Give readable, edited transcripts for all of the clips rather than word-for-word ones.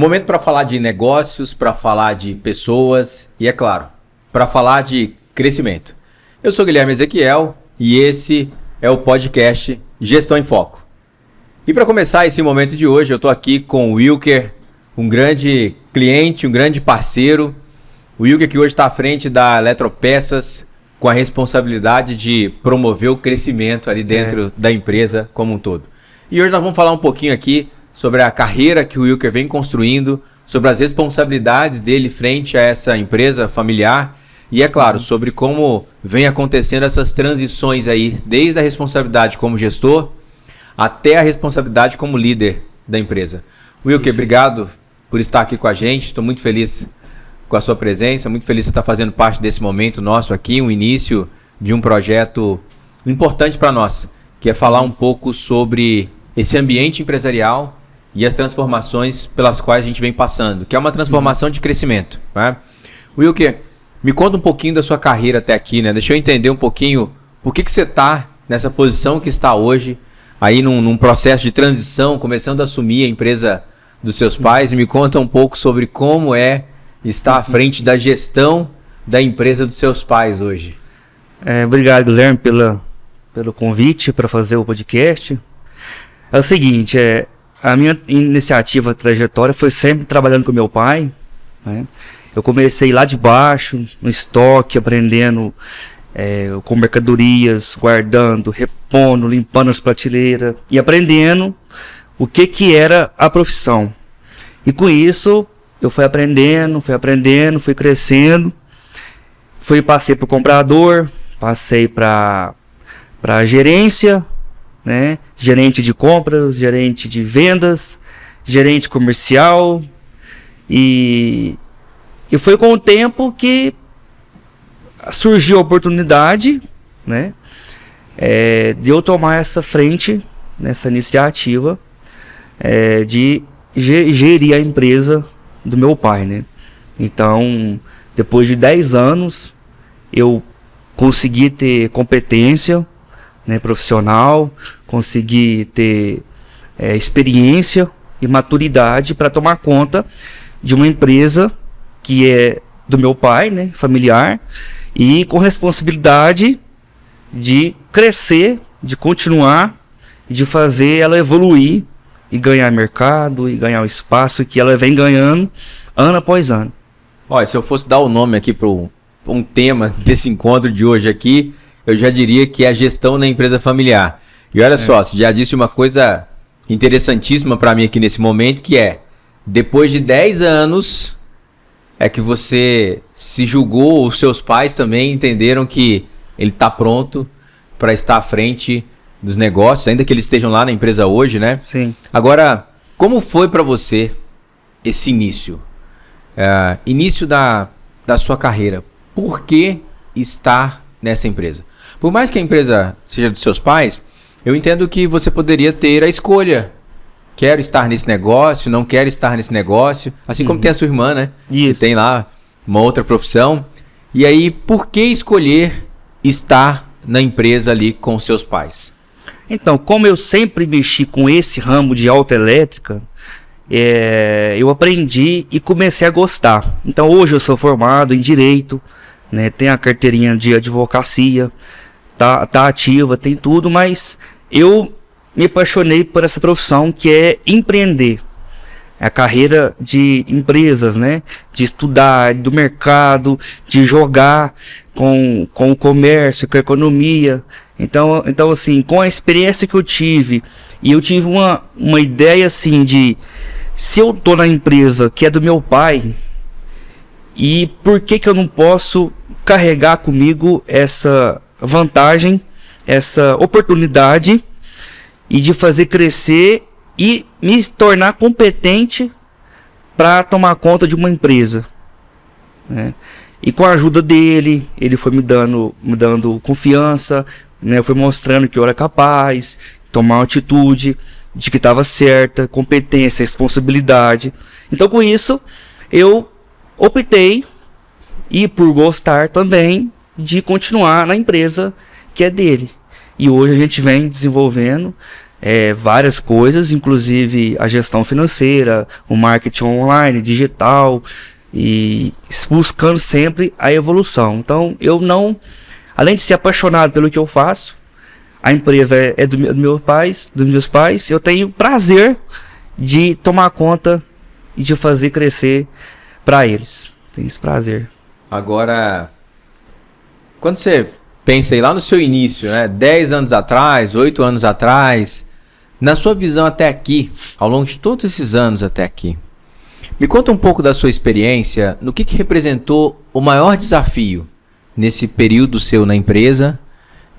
momento para falar de negócios, para falar de pessoas e, é claro, para falar de crescimento. Eu sou Guilherme Ezequiel e esse é o podcast Gestão em Foco. E para começar esse momento de hoje, eu estou aqui com o Wilker, um grande cliente, um grande parceiro. O Wilker que hoje está à frente da Eletropeças, com a responsabilidade de promover o crescimento ali dentro da empresa como um todo. E hoje nós vamos falar um pouquinho aqui sobre a carreira que o Wilker vem construindo, sobre as responsabilidades dele frente a essa empresa familiar e, é claro, sobre como vem acontecendo essas transições aí, desde a responsabilidade como gestor até a responsabilidade como líder da empresa. Wilker, obrigado por estar aqui com a gente, estou muito feliz com a sua presença, muito feliz de estar fazendo parte desse momento nosso aqui, um início de um projeto importante para nós, que é falar um pouco sobre esse ambiente empresarial e as transformações pelas quais a gente vem passando, que é uma transformação de crescimento. Né? Wilker, me conta um pouquinho da sua carreira até aqui, né? Deixa eu entender um pouquinho por que você está nessa posição que está hoje, aí num processo de transição, começando a assumir a empresa dos seus pais, e me conta um pouco sobre como é estar à frente da gestão da empresa dos seus pais hoje. Obrigado, Guilherme, pelo convite para fazer o podcast. É o seguinte, a minha iniciativa, trajetória, foi sempre trabalhando com meu pai. Né? Eu comecei lá de baixo, no estoque, aprendendo com mercadorias, guardando, repondo, limpando as prateleiras e aprendendo o que era a profissão. E com isso, eu fui aprendendo, fui crescendo, passei para o comprador, passei para gerência, né? Gerente de compras, gerente de vendas, gerente comercial, e foi com o tempo que surgiu a oportunidade, né? De eu tomar essa frente, nessa iniciativa, de gerir a empresa do meu pai, né? Então, depois de 10 anos, eu consegui ter competência, né, profissional, consegui ter experiência e maturidade para tomar conta de uma empresa que é do meu pai, né, familiar, e com responsabilidade de crescer, de continuar, de fazer ela evoluir e ganhar mercado, e ganhar o espaço que ela vem ganhando ano após ano. Olha, se eu fosse dar o nome aqui para um tema desse encontro de hoje aqui, eu já diria que é a gestão na empresa familiar. E olha só, você já disse uma coisa interessantíssima para mim aqui nesse momento, que é, depois de 10 anos, é que você se julgou, os seus pais também entenderam que ele está pronto para estar à frente dos negócios, ainda que eles estejam lá na empresa hoje, né? Sim. Agora, como foi para você esse início? Início da sua carreira. Por que estar nessa empresa? Por mais que a empresa seja dos seus pais, eu entendo que você poderia ter a escolha. Quero estar nesse negócio, não quero estar nesse negócio. Assim como tem a sua irmã, né? Isso. Que tem lá uma outra profissão. E aí, por que escolher estar na empresa ali com seus pais? Então, como eu sempre mexi com esse ramo de autoelétrica, eu aprendi e comecei a gostar. Então, hoje eu sou formado em Direito, né, tenho a carteirinha de advocacia, tá ativa, tem tudo, mas eu me apaixonei por essa profissão que é empreender. A carreira de empresas, né, de estudar, do mercado, de jogar com o comércio, com a economia. Então assim, com a experiência que eu tive, e eu tive uma ideia assim de, se eu tô na empresa que é do meu pai, e por que eu não posso carregar comigo essa vantagem, essa oportunidade, e de fazer crescer e me tornar competente para tomar conta de uma empresa, né? E com a ajuda dele, ele foi me dando confiança, né? Foi mostrando que eu era capaz, tomar uma atitude de que estava certa, competência, responsabilidade. Então, com isso, eu optei, e por gostar também, de continuar na empresa que é dele. E hoje a gente vem desenvolvendo várias coisas, inclusive a gestão financeira, o marketing online, digital, e buscando sempre a evolução. Então, eu não, além de ser apaixonado pelo que eu faço, a empresa é dos meus pais, eu tenho prazer de tomar conta e de fazer crescer para eles. Tenho esse prazer. Agora, quando você pensa aí lá no seu início, né? 10 anos atrás, 8 anos atrás, na sua visão até aqui, ao longo de todos esses anos até aqui, me conta um pouco da sua experiência, no que representou o maior desafio nesse período seu na empresa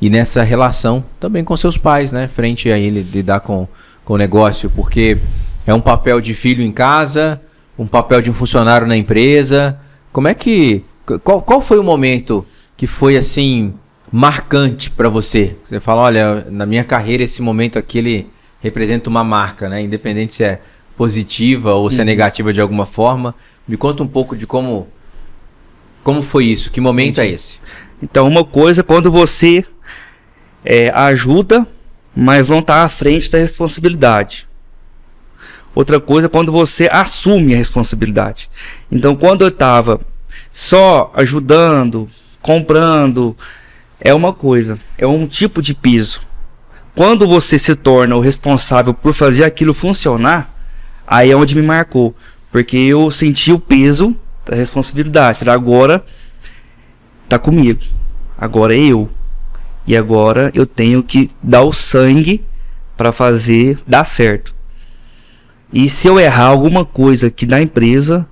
e nessa relação também com seus pais, né? Frente a ele, lidar com o negócio, porque é um papel de filho em casa, um papel de um funcionário na empresa. Como é que... Qual foi o momento que foi assim marcante para você? Você fala, olha, na minha carreira esse momento aqui ele representa uma marca, né? Independente se é positiva ou se é negativa de alguma forma. Me conta um pouco de como foi isso, que momento é esse? Então, uma coisa é quando você ajuda, mas não está à frente da responsabilidade. Outra coisa é quando você assume a responsabilidade. Então, quando eu estava só ajudando, comprando, é uma coisa, é um tipo de piso. Quando você se torna o responsável por fazer aquilo funcionar, aí é onde me marcou. Porque eu senti o peso da responsabilidade. Falei, agora tá comigo. Agora é eu. E agora eu tenho que dar o sangue para fazer dar certo. E se eu errar alguma coisa aqui na empresa,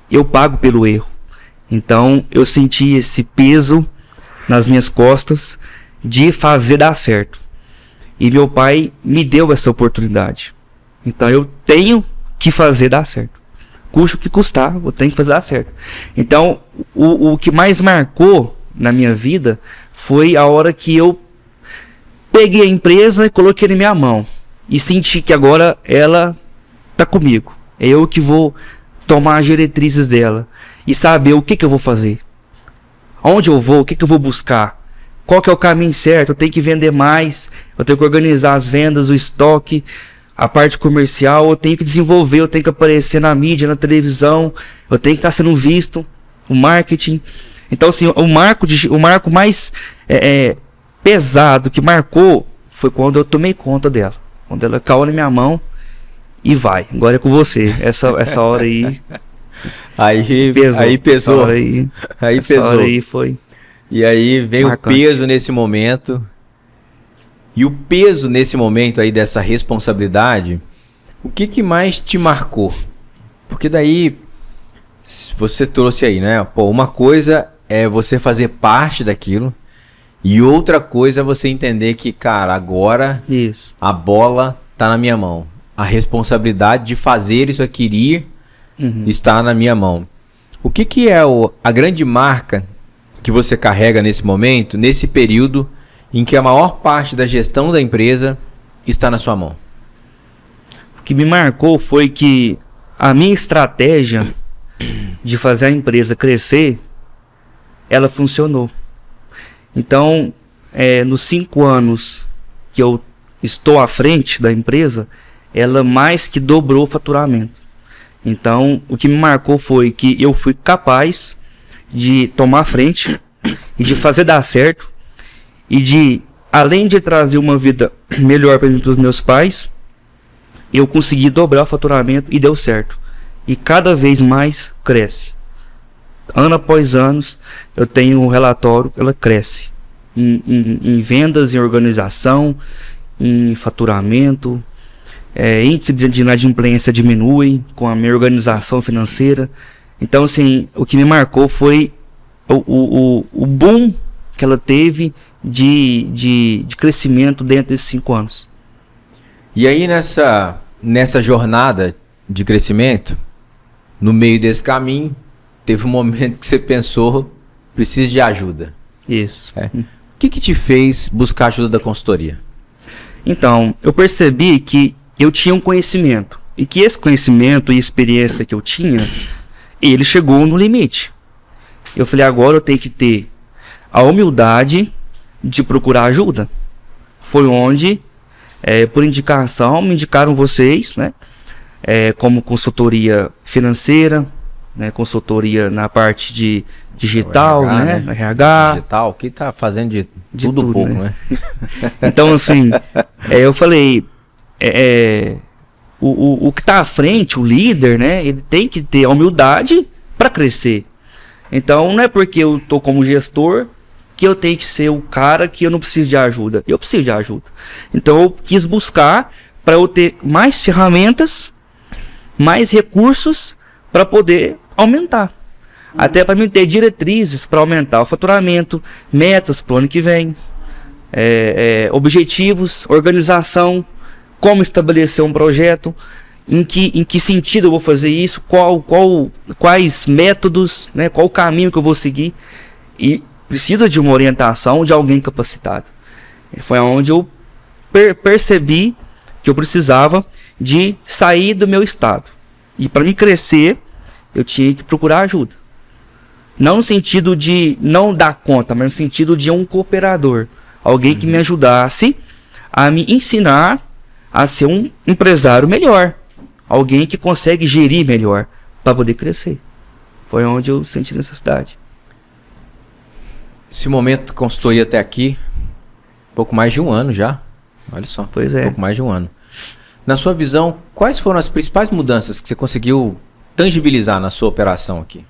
eu pago pelo erro. Então eu senti esse peso nas minhas costas de fazer dar certo. E meu pai me deu essa oportunidade. Então eu tenho que fazer dar certo. Custe o que custar, eu tenho que fazer dar certo. Então o que mais marcou na minha vida foi a hora que eu peguei a empresa e coloquei na minha mão. E senti que agora ela tá comigo. É eu que vou tomar as diretrizes dela. E saber o que eu vou fazer. Aonde eu vou, o que eu vou buscar. Qual que é o caminho certo? Eu tenho que vender mais. Eu tenho que organizar as vendas, o estoque, a parte comercial. Eu tenho que desenvolver, eu tenho que aparecer na mídia, na televisão. Eu tenho que estar sendo visto. O marketing. Então assim, o marco mais pesado que marcou foi quando eu tomei conta dela. Quando ela caiu na minha mão. E vai, agora é com você. Essa hora aí. Aí pesou. Essa hora aí foi. E aí veio marcante. O peso nesse momento. E o peso nesse momento aí dessa responsabilidade, o que mais te marcou? Porque daí você trouxe aí, né? Pô, uma coisa é você fazer parte daquilo. E outra coisa é você entender que, cara, agora a bola tá na minha mão. A responsabilidade de fazer isso aqui ir está na minha mão. O que é a grande marca que você carrega nesse momento, nesse período em que a maior parte da gestão da empresa está na sua mão? O que me marcou foi que a minha estratégia de fazer a empresa crescer, ela funcionou. Então, nos 5 anos que eu estou à frente da empresa, ela mais que dobrou o faturamento. Então, o que me marcou foi que eu fui capaz de tomar a frente e de fazer dar certo e de, além de trazer uma vida melhor para mim e para os meus pais, eu consegui dobrar o faturamento e deu certo. E cada vez mais cresce. Ano após ano, eu tenho um relatório, ela cresce. Em vendas, em organização, em faturamento. Índice de inadimplência diminui com a minha organização financeira. Então, assim, o que me marcou foi o boom que ela teve de crescimento dentro desses 5 anos. E aí, nessa jornada de crescimento, no meio desse caminho, teve um momento que você pensou, preciso de ajuda. Isso. O que te fez buscar a ajuda da consultoria? Então, eu percebi que eu tinha um conhecimento. E que esse conhecimento e experiência que eu tinha, ele chegou no limite. Eu falei, agora eu tenho que ter a humildade de procurar ajuda. Foi onde Por indicação, me indicaram vocês, né? Como consultoria financeira, né? Consultoria na parte de digital, RH, né? RH. Digital, que tá fazendo de tudo pouco, né? Então, assim, eu falei, o que está à frente, o líder, né? Ele tem que ter a humildade para crescer. Então, não é porque eu tô como gestor que eu tenho que ser o cara que eu não preciso de ajuda. Eu preciso de ajuda. Então, eu quis buscar para eu ter mais ferramentas, mais recursos para poder aumentar. Até para mim ter diretrizes para aumentar o faturamento, metas para o ano que vem, objetivos, organização, como estabelecer um projeto, em que sentido eu vou fazer isso, quais métodos, né, qual o caminho que eu vou seguir. E precisa de uma orientação de alguém capacitado. Foi onde eu percebi que eu precisava de sair do meu estado. E para me crescer, eu tinha que procurar ajuda. Não no sentido de não dar conta, mas no sentido de um cooperador. Alguém que me ajudasse a me ensinar a ser um empresário melhor. Alguém que consegue gerir melhor para poder crescer. Foi onde eu senti necessidade. Esse momento consultoria até aqui, pouco mais de um ano já. Olha só. Pois é. Pouco mais de um ano. Na sua visão, quais foram as principais mudanças que você conseguiu tangibilizar na sua operação aqui?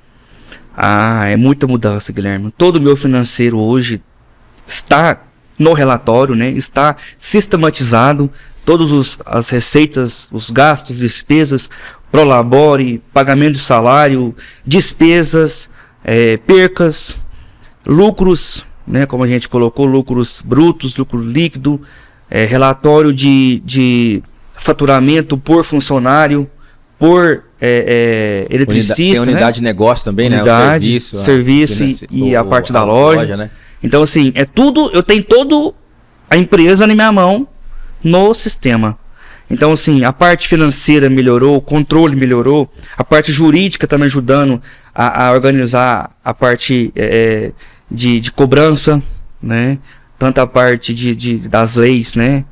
É muita mudança, Guilherme. Todo o meu financeiro hoje está no relatório, né? Está sistematizado. Todas as receitas, os gastos, despesas, prolabore, pagamento de salário, despesas, percas, lucros, né? Como a gente colocou, lucros brutos, lucro líquido, relatório de faturamento por funcionário, por eletricista. Tem unidade, né? De negócio também, unidade, né? O serviço e a parte da loja. Né? Então, assim, tudo, eu tenho toda a empresa na minha mão no sistema. Então, assim, a parte financeira melhorou, o controle melhorou, a parte jurídica está me ajudando a organizar a parte de cobrança, né? Tanto a parte das leis, né?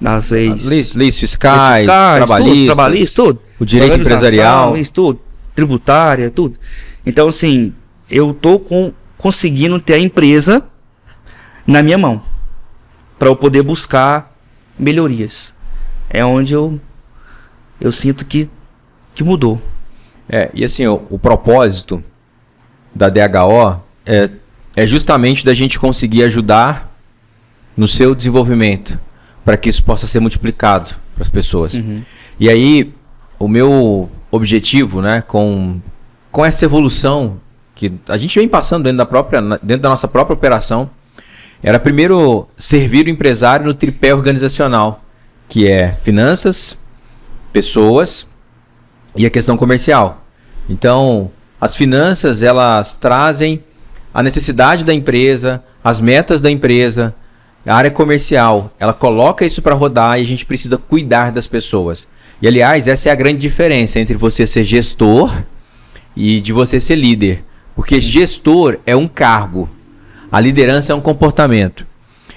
Das leis fiscais, trabalhistas, tudo. O direito empresarial. Isso tudo. Tributária, tudo. Então, assim, eu tô conseguindo ter a empresa na minha mão para eu poder buscar melhorias. É onde eu sinto que mudou. E assim, o propósito da DHO é justamente da gente conseguir ajudar no seu desenvolvimento, para que isso possa ser multiplicado para as pessoas. Uhum. E aí, o meu objetivo, né, com essa evolução que a gente vem passando dentro da nossa própria operação, era primeiro servir o empresário no tripé organizacional, que é finanças, pessoas e a questão comercial. Então, as finanças, elas trazem a necessidade da empresa, as metas da empresa. A área comercial, ela coloca isso para rodar e a gente precisa cuidar das pessoas. E, aliás, essa é a grande diferença entre você ser gestor e de você ser líder. Porque gestor é um cargo, a liderança é um comportamento.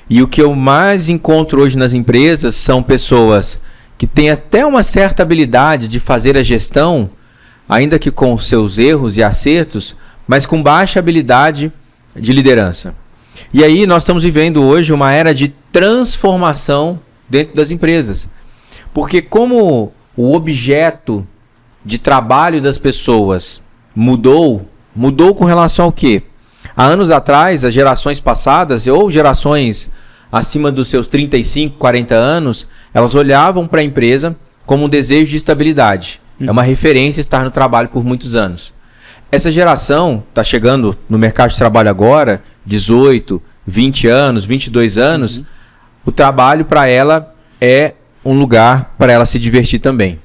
E o que eu mais encontro hoje nas empresas são pessoas que têm até uma certa habilidade de fazer a gestão, ainda que com seus erros e acertos, mas com baixa habilidade de liderança. E aí nós estamos vivendo hoje uma era de transformação dentro das empresas. Porque como o objeto de trabalho das pessoas mudou com relação ao quê? Há anos atrás, as gerações passadas, ou gerações acima dos seus 35, 40 anos, elas olhavam para a empresa como um desejo de estabilidade. É uma referência estar no trabalho por muitos anos. Essa geração está chegando no mercado de trabalho agora, 18, 20 anos, 22 anos, o trabalho para ela é um lugar para ela se divertir também.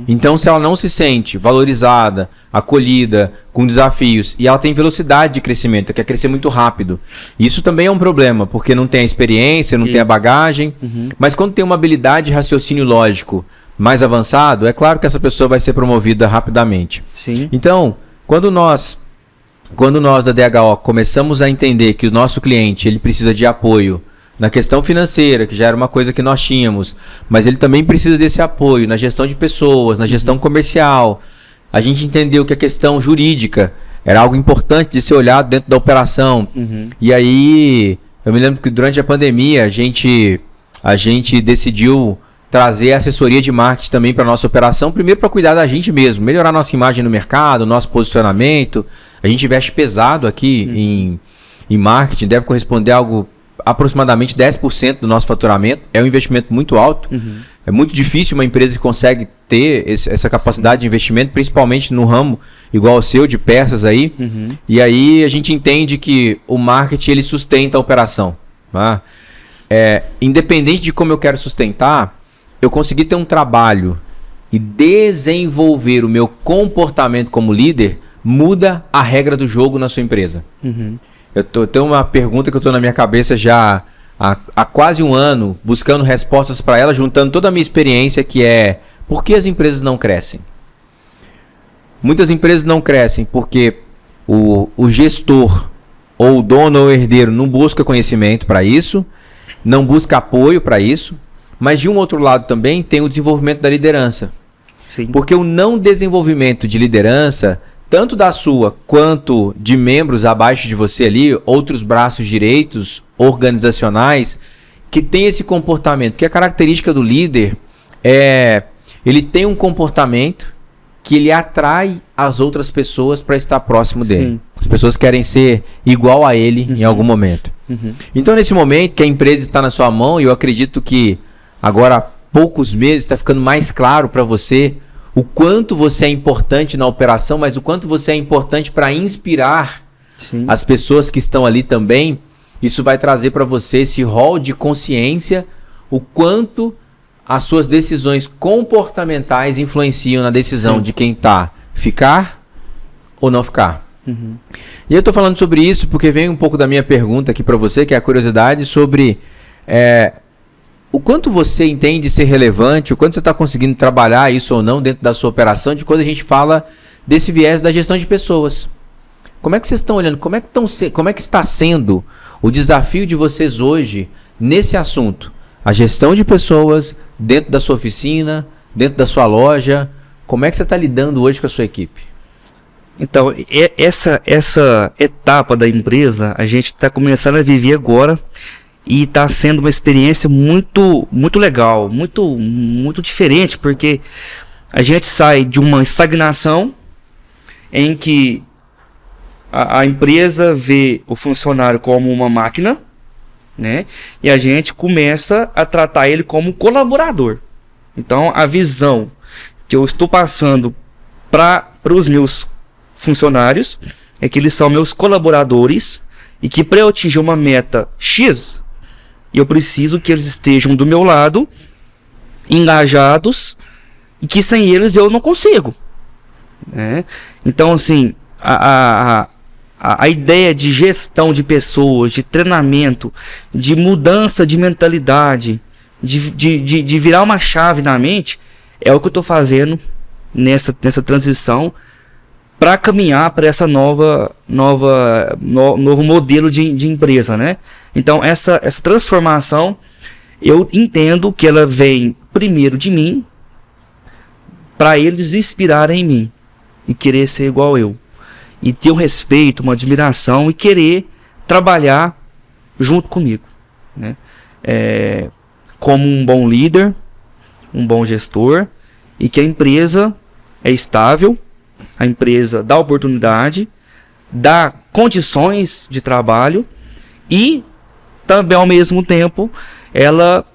Então, se ela não se sente valorizada, acolhida, com desafios, e ela tem velocidade de crescimento, quer crescer muito rápido, isso também é um problema, porque não tem a experiência, não tem a bagagem, mas quando tem uma habilidade de raciocínio lógico mais avançado, é claro que essa pessoa vai ser promovida rapidamente. Sim. Então, quando nós da DHO começamos a entender que o nosso cliente ele precisa de apoio na questão financeira, que já era uma coisa que nós tínhamos, mas ele também precisa desse apoio na gestão de pessoas, na gestão comercial. A gente entendeu que a questão jurídica era algo importante de ser olhado dentro da operação. E aí, eu me lembro que durante a pandemia, a gente decidiu trazer a assessoria de marketing também para nossa operação, primeiro para cuidar da gente mesmo, melhorar nossa imagem no mercado, nosso posicionamento. A gente investe pesado aqui em marketing, deve corresponder a algo aproximadamente 10% do nosso faturamento. É um investimento muito alto. É muito difícil uma empresa que consegue ter essa capacidade de investimento, principalmente no ramo igual ao seu, de peças aí. E aí a gente entende que o marketing ele sustenta a operação. Tá? Independente de como eu quero sustentar, eu consegui ter um trabalho e desenvolver o meu comportamento como líder muda a regra do jogo na sua empresa. Tem uma pergunta que eu estou na minha cabeça já há quase um ano, buscando respostas para ela, juntando toda a minha experiência, que é: por que as empresas não crescem? Muitas empresas não crescem porque o gestor, ou o dono ou o herdeiro, não busca conhecimento para isso, não busca apoio para isso, mas de um outro lado também tem o desenvolvimento da liderança. Sim. Porque o não desenvolvimento de liderança, tanto da sua quanto de membros abaixo de você ali, outros braços direitos, organizacionais, que tem esse comportamento. Porque a característica do líder ele tem um comportamento que ele atrai as outras pessoas para estar próximo dele. Sim. As pessoas querem ser igual a ele em algum momento. Então, nesse momento que a empresa está na sua mão, e eu acredito que agora há poucos meses está ficando mais claro para você o quanto você é importante na operação, mas o quanto você é importante para inspirar as pessoas que estão ali também. Isso vai trazer para você esse rol de consciência, o quanto as suas decisões comportamentais influenciam na decisão de quem está ficar ou não ficar. E eu estou falando sobre isso porque vem um pouco da minha pergunta aqui para você, que é a curiosidade sobre o quanto você entende ser relevante, o quanto você está conseguindo trabalhar isso ou não dentro da sua operação, de quando a gente fala desse viés da gestão de pessoas. Como é que vocês estão olhando? Como é que está sendo o desafio de vocês hoje nesse assunto? A gestão de pessoas dentro da sua oficina, dentro da sua loja. Como é que você está lidando hoje com a sua equipe? Então, essa etapa da empresa, a gente está começando a viver agora e está sendo uma experiência muito, muito legal, muito, muito diferente, porque a gente sai de uma estagnação em que a empresa vê o funcionário como uma máquina, né? E a gente começa a tratar ele como colaborador. Então, a visão que eu estou passando para os meus funcionários é que eles são meus colaboradores e que para eu atingir uma meta X, eu preciso que eles estejam do meu lado, engajados, e que sem eles eu não consigo, né? Então, assim, a ideia de gestão de pessoas, de treinamento, de mudança de mentalidade, de virar uma chave na mente, é o que eu estou fazendo nessa transição para caminhar para essa novo modelo de empresa, né? Então, essa transformação, eu entendo que ela vem primeiro de mim, para eles inspirarem em mim e querer ser igual eu. E ter um respeito, uma admiração e querer trabalhar junto comigo, né? Como um bom líder, um bom gestor, e que a empresa é estável, a empresa dá oportunidade, dá condições de trabalho e também ao mesmo tempo ela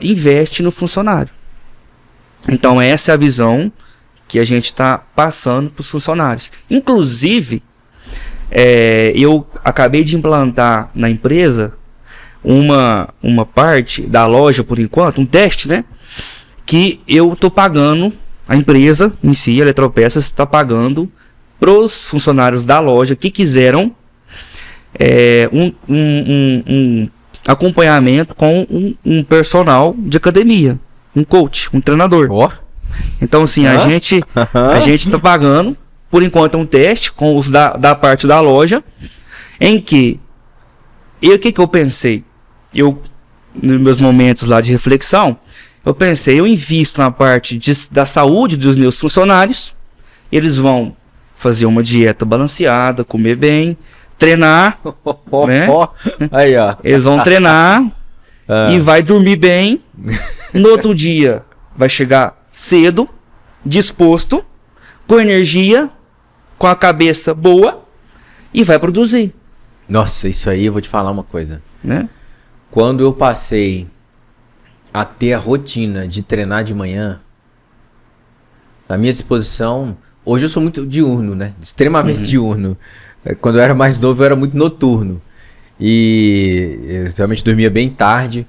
investe no funcionário. Então essa é a visão que a gente está passando para os funcionários. Inclusive, eu acabei de implantar na empresa uma parte da loja, por enquanto, um teste, né? Que eu estou pagando, a empresa em si, a Eletropeças, está pagando para os funcionários da loja que quiseram um acompanhamento com um personal de academia, um coach, um treinador. Então, assim, a gente está pagando, por enquanto, um teste com os da parte da loja, em que o que eu pensei? nos meus momentos lá de reflexão, eu pensei, eu invisto na parte da saúde dos meus funcionários, eles vão fazer uma dieta balanceada, comer bem, treinar, né? Aí, ó. Eles vão treinar e vai dormir bem. No outro dia vai chegar cedo, disposto, com energia, com a cabeça boa e vai produzir. Nossa, isso aí eu vou te falar uma coisa. Né? Quando eu passei a ter a rotina de treinar de manhã, a minha disposição... Hoje eu sou muito diurno, né? Extremamente diurno. Quando eu era mais novo, eu era muito noturno. E eu realmente dormia bem tarde.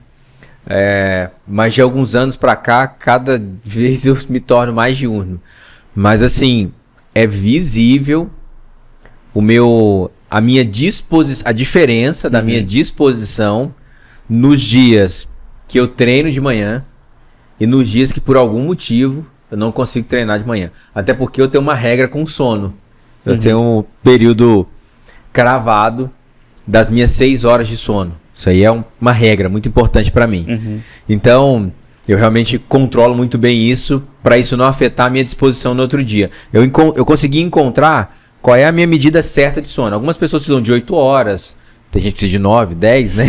Mas de alguns anos pra cá, cada vez eu me torno mais diurno. Mas assim, é visível a diferença da minha disposição nos dias que eu treino de manhã e nos dias que por algum motivo eu não consigo treinar de manhã. Até porque eu tenho uma regra com sono. Eu tenho um período cravado das minhas 6 horas de sono. Isso aí é uma regra muito importante para mim. Então, eu realmente controlo muito bem isso para isso não afetar a minha disposição no outro dia. Eu consegui encontrar qual é a minha medida certa de sono. Algumas pessoas precisam de 8 horas, tem gente que precisa de 9, 10, né?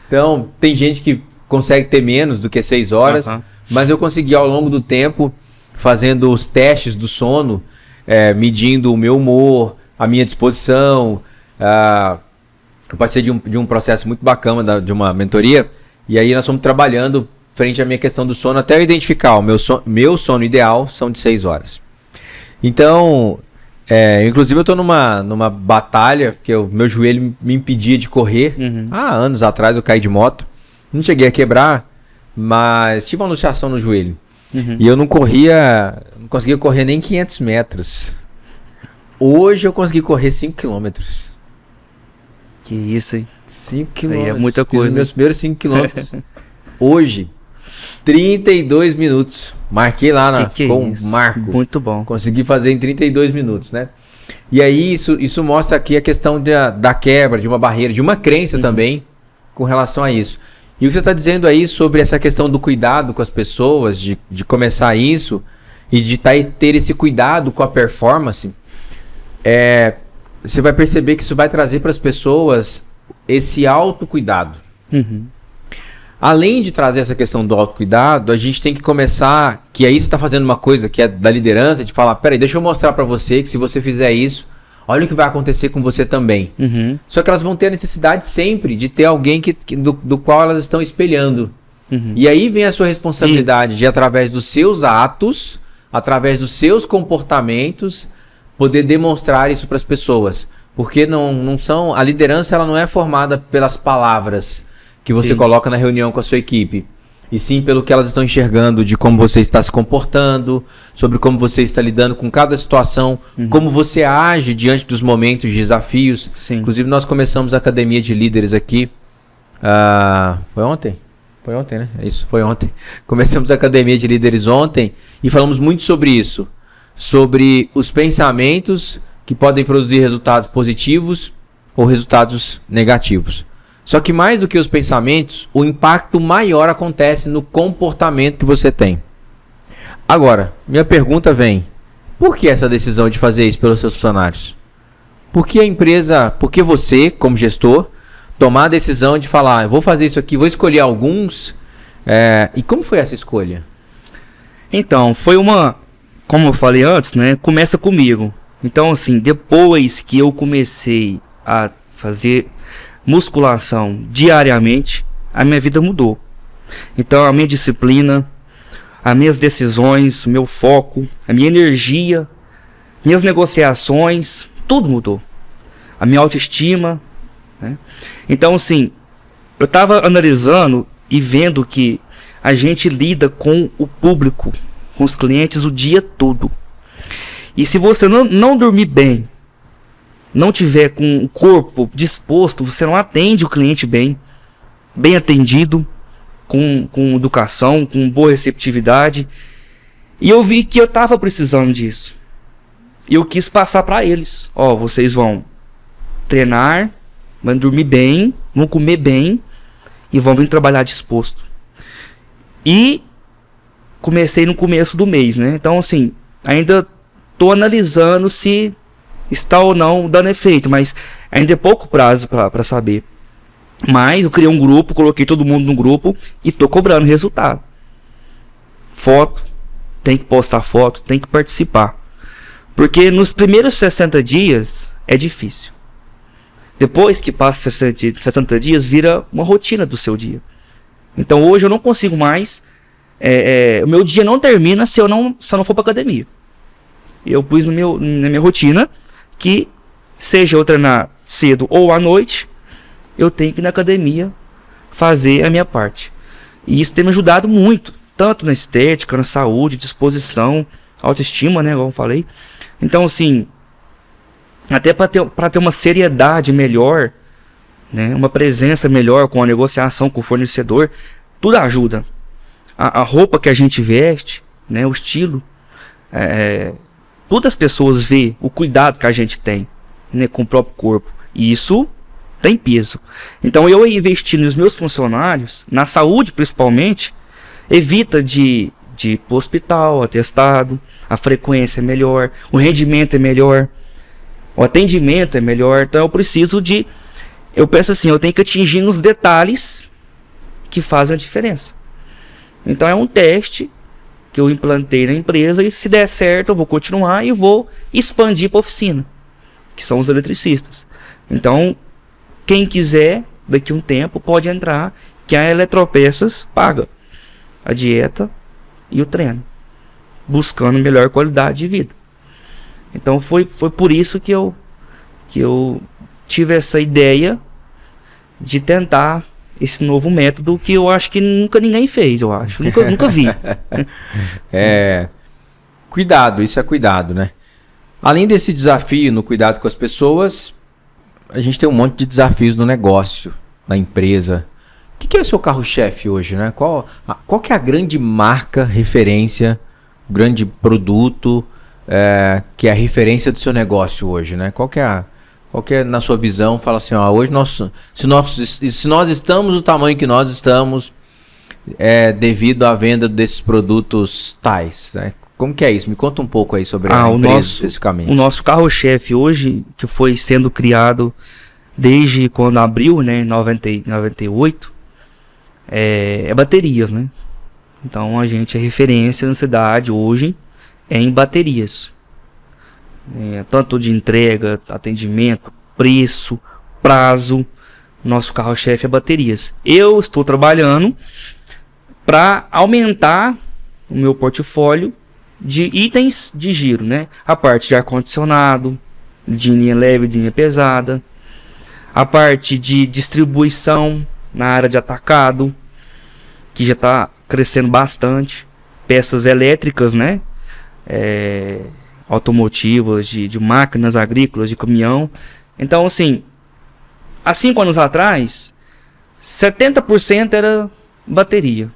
Então, tem gente que consegue ter menos do que 6 horas. Mas eu consegui ao longo do tempo, fazendo os testes do sono, medindo o meu humor, a minha disposição. Eu participei de um processo muito bacana de uma mentoria, e aí nós fomos trabalhando frente à minha questão do sono, até eu identificar o meu sono ideal são de 6 horas. Então, inclusive eu estou numa batalha, porque o meu joelho me impedia de correr. Há anos atrás eu caí de moto, não cheguei a quebrar, mas tive uma luxação no joelho. E eu não conseguia correr nem 500 metros. Hoje eu consegui correr 5 quilômetros. Que isso, hein? 5 quilômetros. Aí é muita coisa. Fiz os meus primeiros 5 quilômetros. Hoje, 32 minutos. Marquei lá com o marco. Muito bom. Consegui fazer em 32 minutos, né? E aí isso mostra aqui a questão da quebra, de uma barreira, de uma crença também com relação a isso. E o que você está dizendo aí sobre essa questão do cuidado com as pessoas, de começar isso e de ter esse cuidado com a performance, você vai perceber que isso vai trazer para as pessoas esse autocuidado. Além de trazer essa questão do autocuidado, a gente tem que começar, que aí você está fazendo uma coisa que é da liderança, de falar, peraí, deixa eu mostrar para você que se você fizer isso, olha o que vai acontecer com você também. Só que elas vão ter a necessidade sempre de ter alguém do qual elas estão espelhando. E aí vem a sua responsabilidade de, através dos seus atos, através dos seus comportamentos, poder demonstrar isso para as pessoas. Porque não são... A liderança ela não é formada pelas palavras que você coloca na reunião com a sua equipe. E sim pelo que elas estão enxergando de como você está se comportando, sobre como você está lidando com cada situação, como você age diante dos momentos de desafios. Inclusive, nós começamos a Academia de Líderes aqui. Foi ontem? Foi ontem, né? Isso, foi ontem. Começamos a Academia de Líderes ontem e falamos muito sobre isso. Sobre os pensamentos que podem produzir resultados positivos ou resultados negativos. Só que mais do que os pensamentos, o impacto maior acontece no comportamento que você tem. Agora, minha pergunta vem: por que essa decisão de fazer isso pelos seus funcionários? Por que você, como gestor, tomar a decisão de falar, vou fazer isso aqui, vou escolher alguns? E como foi essa escolha? Então, como eu falei antes, né? Começa comigo. Então, assim, depois que eu comecei a fazer musculação diariamente, a minha vida mudou. Então a minha disciplina, as minhas decisões, o meu foco, a minha energia, minhas negociações, tudo mudou. A minha autoestima, né? Então assim, eu estava analisando e vendo que a gente lida com o público, com os clientes o dia todo. E se você não dormir bem, não tiver com o corpo disposto, você não atende o cliente bem atendido, com educação, com boa receptividade. E eu vi que eu estava precisando disso. E eu quis passar para eles. Vocês vão treinar, vão dormir bem, vão comer bem e vão vir trabalhar disposto. E comecei no começo do mês, né? Então, assim, ainda tô analisando se está ou não dando efeito, mas ainda é pouco prazo para saber. Mas eu criei um grupo, coloquei todo mundo no grupo e tô cobrando resultado. Foto, tem que postar foto, tem que participar. Porque nos primeiros 60 dias é difícil. Depois que passa 60 dias, vira uma rotina do seu dia. Então hoje eu não consigo mais. O meu dia não termina se eu não for para academia. Eu pus na minha rotina que, seja eu treinar cedo ou à noite, eu tenho que ir na academia fazer a minha parte. E isso tem me ajudado muito, tanto na estética, na saúde, disposição, autoestima, né, como eu falei. Então, assim, até para ter uma seriedade melhor, né, uma presença melhor com a negociação com o fornecedor, tudo ajuda. A roupa que a gente veste, né, o estilo, todas as pessoas veem o cuidado que a gente tem, né, com o próprio corpo. E isso tem peso. Então eu investir nos meus funcionários, na saúde principalmente, evita de ir para o hospital, atestado, a frequência é melhor, o rendimento é melhor, o atendimento é melhor. Então eu penso assim, eu tenho que atingir nos detalhes que fazem a diferença. Então é um teste que eu implantei na empresa e se der certo eu vou continuar e vou expandir para a oficina, que são os eletricistas. Então quem quiser, daqui a um tempo, pode entrar, que a Eletropeças paga a dieta e o treino, buscando melhor qualidade de vida. Então foi por isso que eu tive essa ideia de tentar esse novo método que eu acho que nunca ninguém fez, eu acho. Nunca vi. Cuidado, isso é cuidado, né? Além desse desafio no cuidado com as pessoas, a gente tem um monte de desafios no negócio, na empresa. O que é o seu carro-chefe hoje, né? Qual que é a grande marca, referência, o grande produto que é a referência do seu negócio hoje, né? Qual que é, na sua visão, fala assim, ó, hoje se nós estamos do tamanho que nós estamos, devido à venda desses produtos tais, né? Como que é isso? Me conta um pouco aí sobre a empresa especificamente. O nosso carro-chefe hoje, que foi sendo criado desde quando abriu, né, em 98, é baterias, né? Então a gente é referência na cidade hoje em baterias. Tanto de entrega, atendimento, preço, prazo. Nosso carro-chefe é baterias. Eu estou trabalhando para aumentar o meu portfólio de itens de giro, né? A parte de ar-condicionado, de linha leve, de linha pesada. A parte de distribuição na área de atacado, que já está crescendo bastante. Peças elétricas, né? Automotivas, de máquinas agrícolas, de caminhão. Então, assim, há 5 anos atrás, 70% era bateria.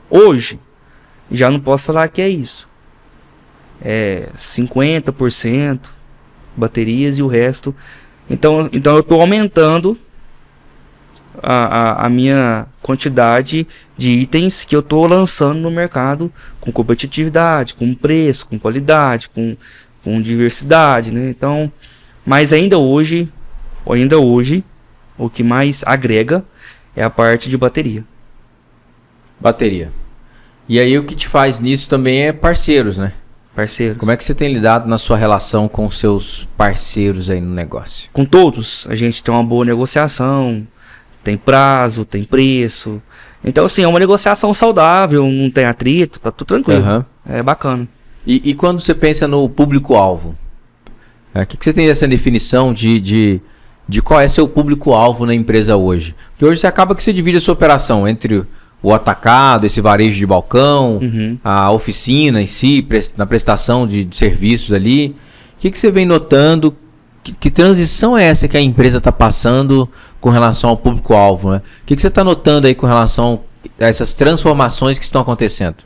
Hoje, já não posso falar que é isso. 50% baterias e o resto. Então eu estou aumentando a minha quantidade de itens que eu estou lançando no mercado com competitividade, com preço, com qualidade, com diversidade, né? Então, mas ainda hoje, o que mais agrega é a parte de bateria. Bateria. E aí o que te faz nisso também é parceiros, né? Parceiros. Como é que você tem lidado na sua relação com os seus parceiros aí no negócio? Com todos, a gente tem uma boa negociação, tem prazo, tem preço. Então, assim, é uma negociação saudável, não tem atrito, tá tudo tranquilo. Uhum. É bacana. E quando você pensa no público-alvo? O que você tem essa definição de qual é seu público-alvo na empresa hoje? Porque hoje você acaba que você divide a sua operação entre o atacado, esse varejo de balcão, a oficina em si, na prestação de serviços ali. O que você vem notando? Que transição é essa que a empresa está passando com relação ao público-alvo, né? O que você está notando aí com relação a essas transformações que estão acontecendo?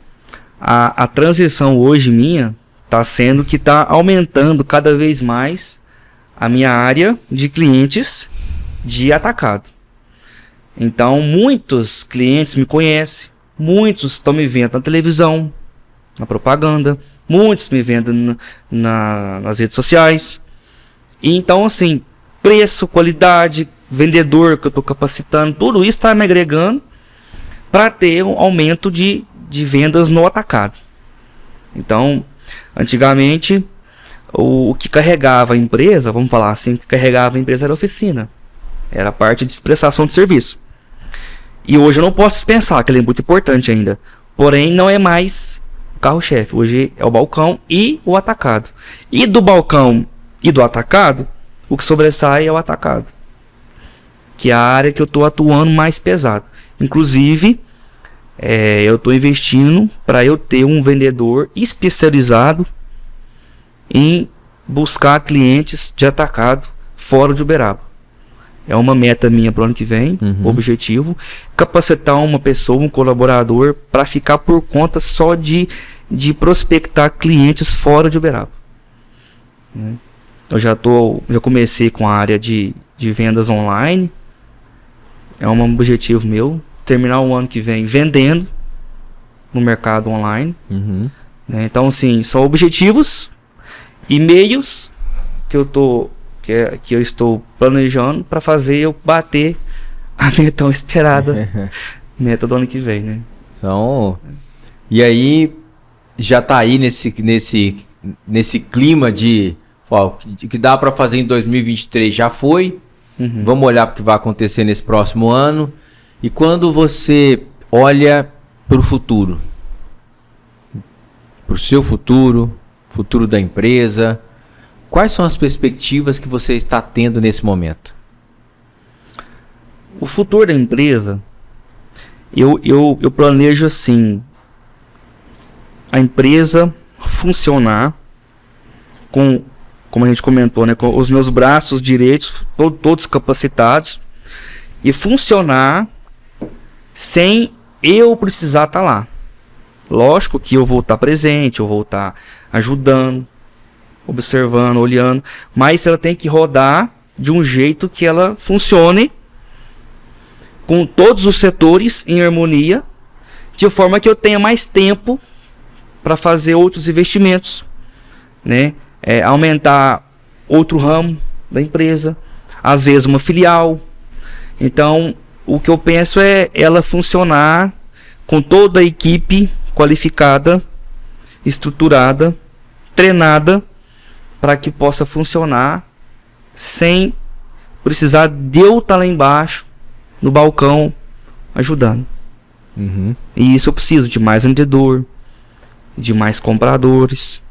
A transição hoje minha está sendo que está aumentando cada vez mais a minha área de clientes de atacado. Então, muitos clientes me conhecem, muitos estão me vendo na televisão, na propaganda, muitos me vendo nas redes sociais. E então, assim, preço, qualidade, vendedor que eu estou capacitando, tudo isso está me agregando para ter um aumento de vendas no atacado. Então, antigamente, o que carregava a empresa, vamos falar assim, o que carregava a empresa era a oficina. Era a parte de prestação de serviço. E hoje eu não posso dispensar, que ele é muito importante ainda. Porém, não é mais o carro-chefe. Hoje é o balcão e o atacado. E do balcão e do atacado, o que sobressai é o atacado, que é a área que eu estou atuando mais pesado. Inclusive, eu estou investindo para eu ter um vendedor especializado em buscar clientes de atacado fora de Uberaba. É uma meta minha para o ano que vem, objetivo, capacitar uma pessoa, um colaborador, para ficar por conta só de prospectar clientes fora de Uberaba. Eu já comecei com a área de vendas online, é um objetivo meu, terminar o ano que vem vendendo no mercado online. Então, assim, são objetivos e meios que eu estou planejando para fazer eu bater a meta tão esperada meta do ano que vem, né? Então, e aí já tá aí nesse clima de que dá para fazer em 2023 já foi. Vamos olhar para o que vai acontecer nesse próximo ano. E quando você olha para o futuro, para o seu futuro da empresa, quais são as perspectivas que você está tendo nesse momento? O futuro da empresa, eu planejo assim, a empresa funcionar como a gente comentou, né, com os meus braços direitos todos capacitados e funcionar sem eu precisar estar lá. Lógico que eu vou estar presente, eu vou estar ajudando, observando, olhando, mas ela tem que rodar de um jeito que ela funcione com todos os setores em harmonia, de forma que eu tenha mais tempo para fazer outros investimentos, né? Aumentar outro ramo da empresa, às vezes uma filial. Então, o que eu penso é ela funcionar com toda a equipe qualificada, estruturada, treinada, para que possa funcionar sem precisar de eu estar lá embaixo no balcão ajudando. E isso eu preciso de mais vendedor, de mais compradores,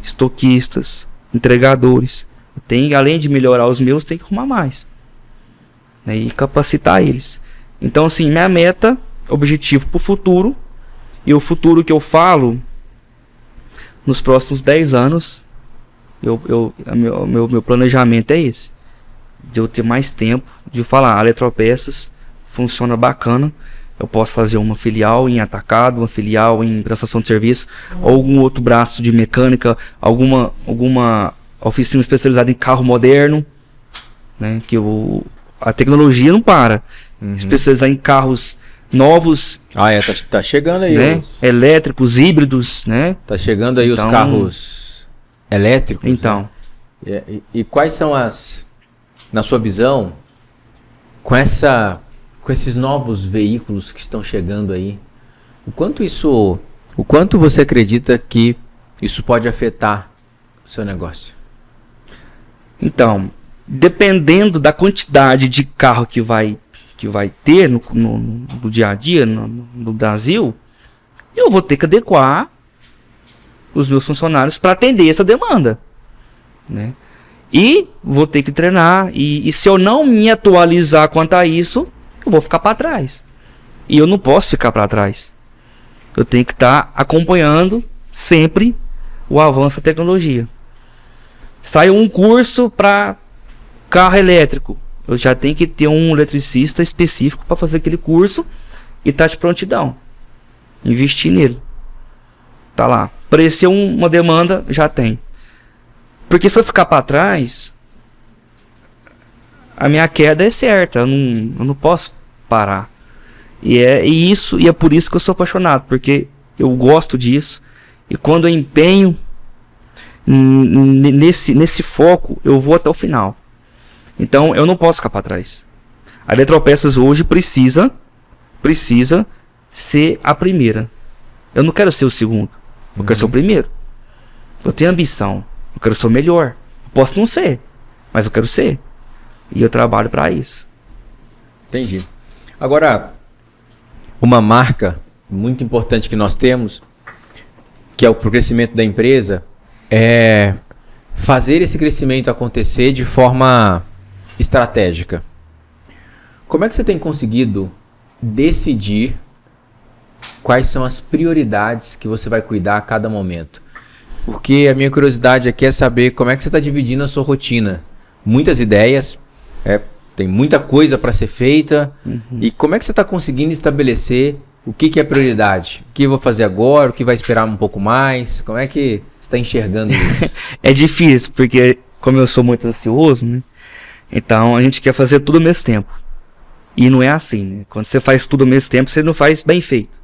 estoquistas, entregadores. Além de melhorar os meus, tem que arrumar mais, né, e capacitar eles. Então, assim, minha meta, objetivo para o futuro, e o futuro que eu falo nos próximos 10 anos, meu planejamento é esse, de eu ter mais tempo de falar, a Eletropeças funciona bacana, eu posso fazer uma filial em atacado, uma filial em prestação de serviço, ou algum outro braço de mecânica, alguma oficina especializada em carro moderno, né, que a tecnologia não para. Especializar em carros novos. Tá chegando aí, né, elétricos, híbridos, né? Tá chegando aí os carros elétricos. Então. Né? E quais são na sua visão, com esses novos veículos que estão chegando aí, o quanto você acredita que isso pode afetar o seu negócio? Então, dependendo da quantidade de carro que vai ter no dia a dia no Brasil, eu vou ter que adequar os meus funcionários para atender essa demanda, né? E vou ter que treinar, e se eu não me atualizar quanto a isso, eu vou ficar para trás. E eu não posso ficar para trás. Eu tenho que estar acompanhando sempre o avanço da tecnologia. Saiu um curso para carro elétrico, eu já tenho que ter um eletricista específico para fazer aquele curso e estar de prontidão. Investir nele. Tá lá. Apareceu uma demanda, já tem. Porque se eu ficar para trás, a minha queda é certa, eu não posso parar. E é por isso que eu sou apaixonado, porque eu gosto disso, e quando eu empenho nesse foco, eu vou até o final. Então eu não posso ficar para trás. A Eletropeças hoje precisa ser a primeira. Eu não quero ser o segundo, eu quero ser o primeiro. Eu tenho ambição, eu quero ser o melhor. Eu posso não ser, mas eu quero ser. E eu trabalho para isso. Entendi. Agora, uma marca muito importante que nós temos, que é pro crescimento da empresa, é fazer esse crescimento acontecer de forma estratégica. Como é que você tem conseguido decidir quais são as prioridades que você vai cuidar a cada momento? Porque a minha curiosidade aqui é saber como é que você está dividindo a sua rotina. Muitas ideias, tem muita coisa para ser feita. E como é que você está conseguindo estabelecer o que é prioridade? O que eu vou fazer agora? O que vai esperar um pouco mais? Como é que você está enxergando isso? É difícil, porque como eu sou muito ansioso, né? Então a gente quer fazer tudo ao mesmo tempo. E não é assim, né? Quando você faz tudo ao mesmo tempo, você não faz bem feito.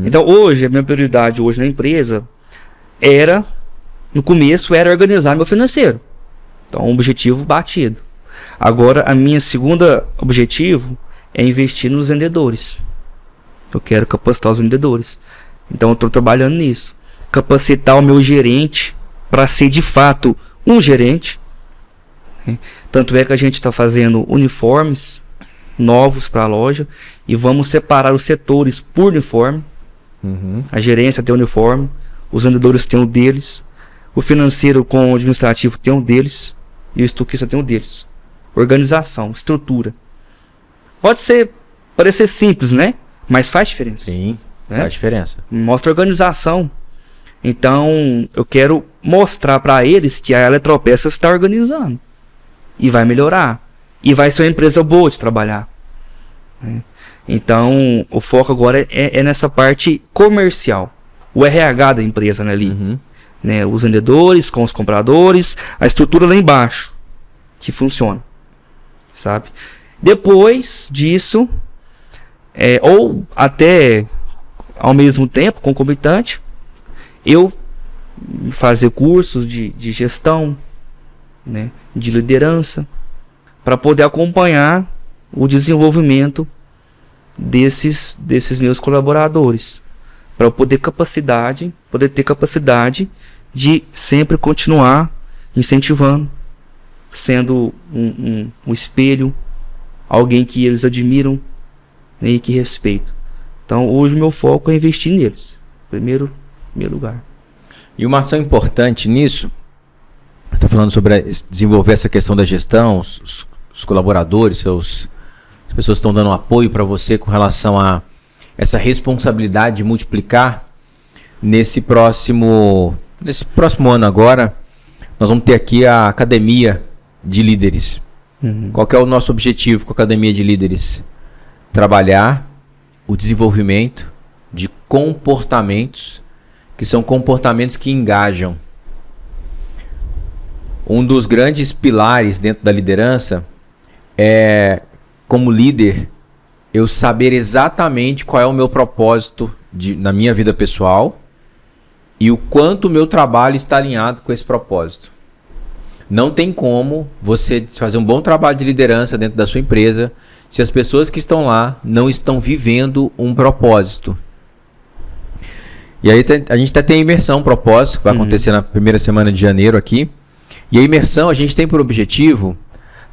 Então hoje, a minha prioridade hoje na empresa no começo era organizar meu financeiro. Então um objetivo batido. Agora a minha segunda objetivo é investir nos vendedores. Eu quero capacitar os vendedores. Então eu estou trabalhando nisso. Capacitar o meu gerente para ser de fato um gerente. Tanto é que a gente está fazendo uniformes novos para a loja e vamos separar os setores por uniforme. A gerência tem um uniforme, os vendedores têm um deles, o financeiro com o administrativo tem um deles e o estoquista tem um deles. Organização, estrutura. Pode parecer simples, né? Mas faz diferença. Sim, né? Faz diferença. Mostra organização. Então eu quero mostrar para eles que a Eletropeças está organizando e vai melhorar. E vai ser uma empresa boa de trabalhar. Então, o foco agora é nessa parte comercial. O RH da empresa, né, ali. Né, os vendedores com os compradores, a estrutura lá embaixo, que funciona. Sabe? Depois disso, ou até ao mesmo tempo, concomitante, eu fazer cursos de gestão, né, de liderança, para poder acompanhar o desenvolvimento desses meus colaboradores, para eu poder ter capacidade de sempre continuar incentivando, sendo um espelho, alguém que eles admiram, né, e que respeitam. Então hoje o meu foco é investir neles, primeiro lugar. E uma ação importante nisso, você está falando sobre desenvolver essa questão da gestão, os colaboradores, as pessoas estão dando apoio para você com relação a essa responsabilidade de multiplicar. Nesse próximo ano agora, nós vamos ter aqui a Academia de Líderes. Qual que é o nosso objetivo com a Academia de Líderes? Trabalhar o desenvolvimento de comportamentos, que são comportamentos que engajam. Um dos grandes pilares dentro da liderança é, como líder, eu saber exatamente qual é o meu propósito na minha vida pessoal e o quanto o meu trabalho está alinhado com esse propósito. Não tem como você fazer um bom trabalho de liderança dentro da sua empresa se as pessoas que estão lá não estão vivendo um propósito. E aí a gente até tem a imersão propósito, que vai acontecer na primeira semana de janeiro aqui. E a imersão a gente tem por objetivo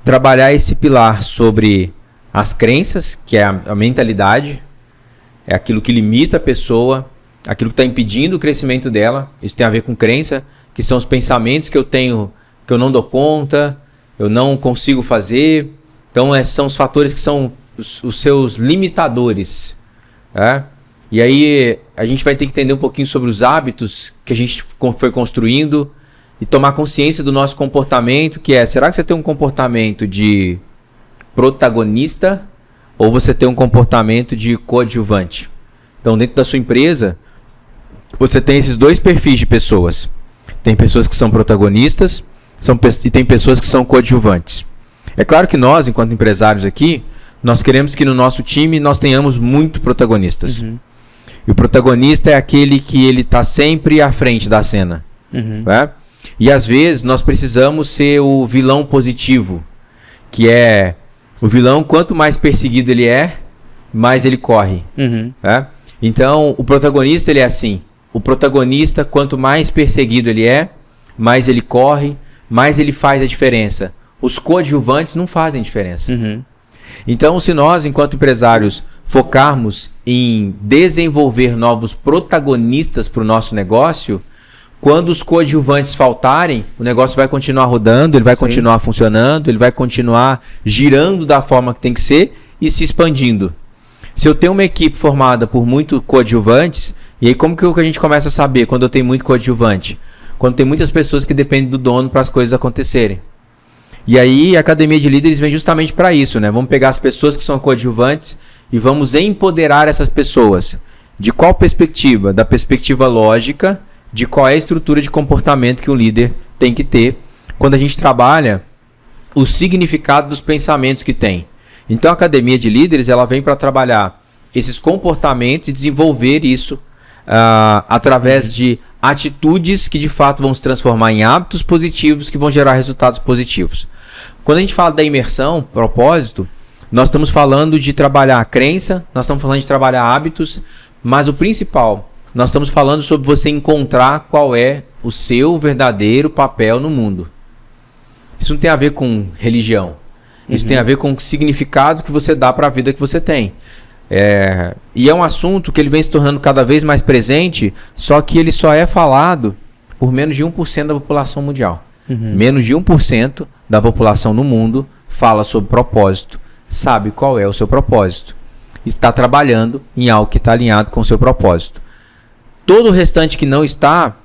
trabalhar esse pilar sobre as crenças, que é a mentalidade, é aquilo que limita a pessoa, aquilo que está impedindo o crescimento dela. Isso tem a ver com crença, que são os pensamentos que eu tenho, que eu não dou conta, eu não consigo fazer. Então são os fatores que são os seus limitadores. E aí a gente vai ter que entender um pouquinho sobre os hábitos que a gente foi construindo e tomar consciência do nosso comportamento, que será que você tem um comportamento de protagonista ou você tem um comportamento de coadjuvante? Então, dentro da sua empresa, você tem esses dois perfis de pessoas. Tem pessoas que são protagonistas e tem pessoas que são coadjuvantes. É claro que nós, enquanto empresários aqui, nós queremos que no nosso time nós tenhamos muito protagonistas. E o protagonista é aquele que ele está sempre à frente da cena. Né? E às vezes nós precisamos ser o vilão positivo, que é o vilão, quanto mais perseguido ele é, mais ele corre. Né? Então, o protagonista ele é assim. O protagonista, quanto mais perseguido ele é, mais ele corre, mais ele faz a diferença. Os coadjuvantes não fazem diferença. Então, se nós, enquanto empresários, focarmos em desenvolver novos protagonistas para o nosso negócio, quando os coadjuvantes faltarem, o negócio vai continuar rodando, ele vai continuar funcionando, ele vai continuar girando da forma que tem que ser e se expandindo. Se eu tenho uma equipe formada por muitos coadjuvantes, e aí como que a gente começa a saber quando eu tenho muito coadjuvante? Quando tem muitas pessoas que dependem do dono para as coisas acontecerem. E aí a Academia de Líderes vem justamente para isso, né? Vamos pegar as pessoas que são coadjuvantes e vamos empoderar essas pessoas. De qual perspectiva? Da perspectiva lógica, de qual é a estrutura de comportamento que um líder tem que ter quando a gente trabalha o significado dos pensamentos que tem. Então a Academia de Líderes ela vem para trabalhar esses comportamentos e desenvolver isso através de atitudes que de fato vão se transformar em hábitos positivos que vão gerar resultados positivos. Quando a gente fala da imersão, propósito, nós estamos falando de trabalhar a crença, nós estamos falando de trabalhar hábitos, mas o principal, nós estamos falando sobre você encontrar qual é o seu verdadeiro papel no mundo. Isso não tem a ver com religião. Isso tem a ver com o significado que você dá para a vida que você tem. E é um assunto que ele vem se tornando cada vez mais presente, só que ele só é falado por menos de 1% da população mundial. Menos de 1% da população no mundo fala sobre propósito, sabe qual é o seu propósito, está trabalhando em algo que está alinhado com o seu propósito. Todo o restante que não está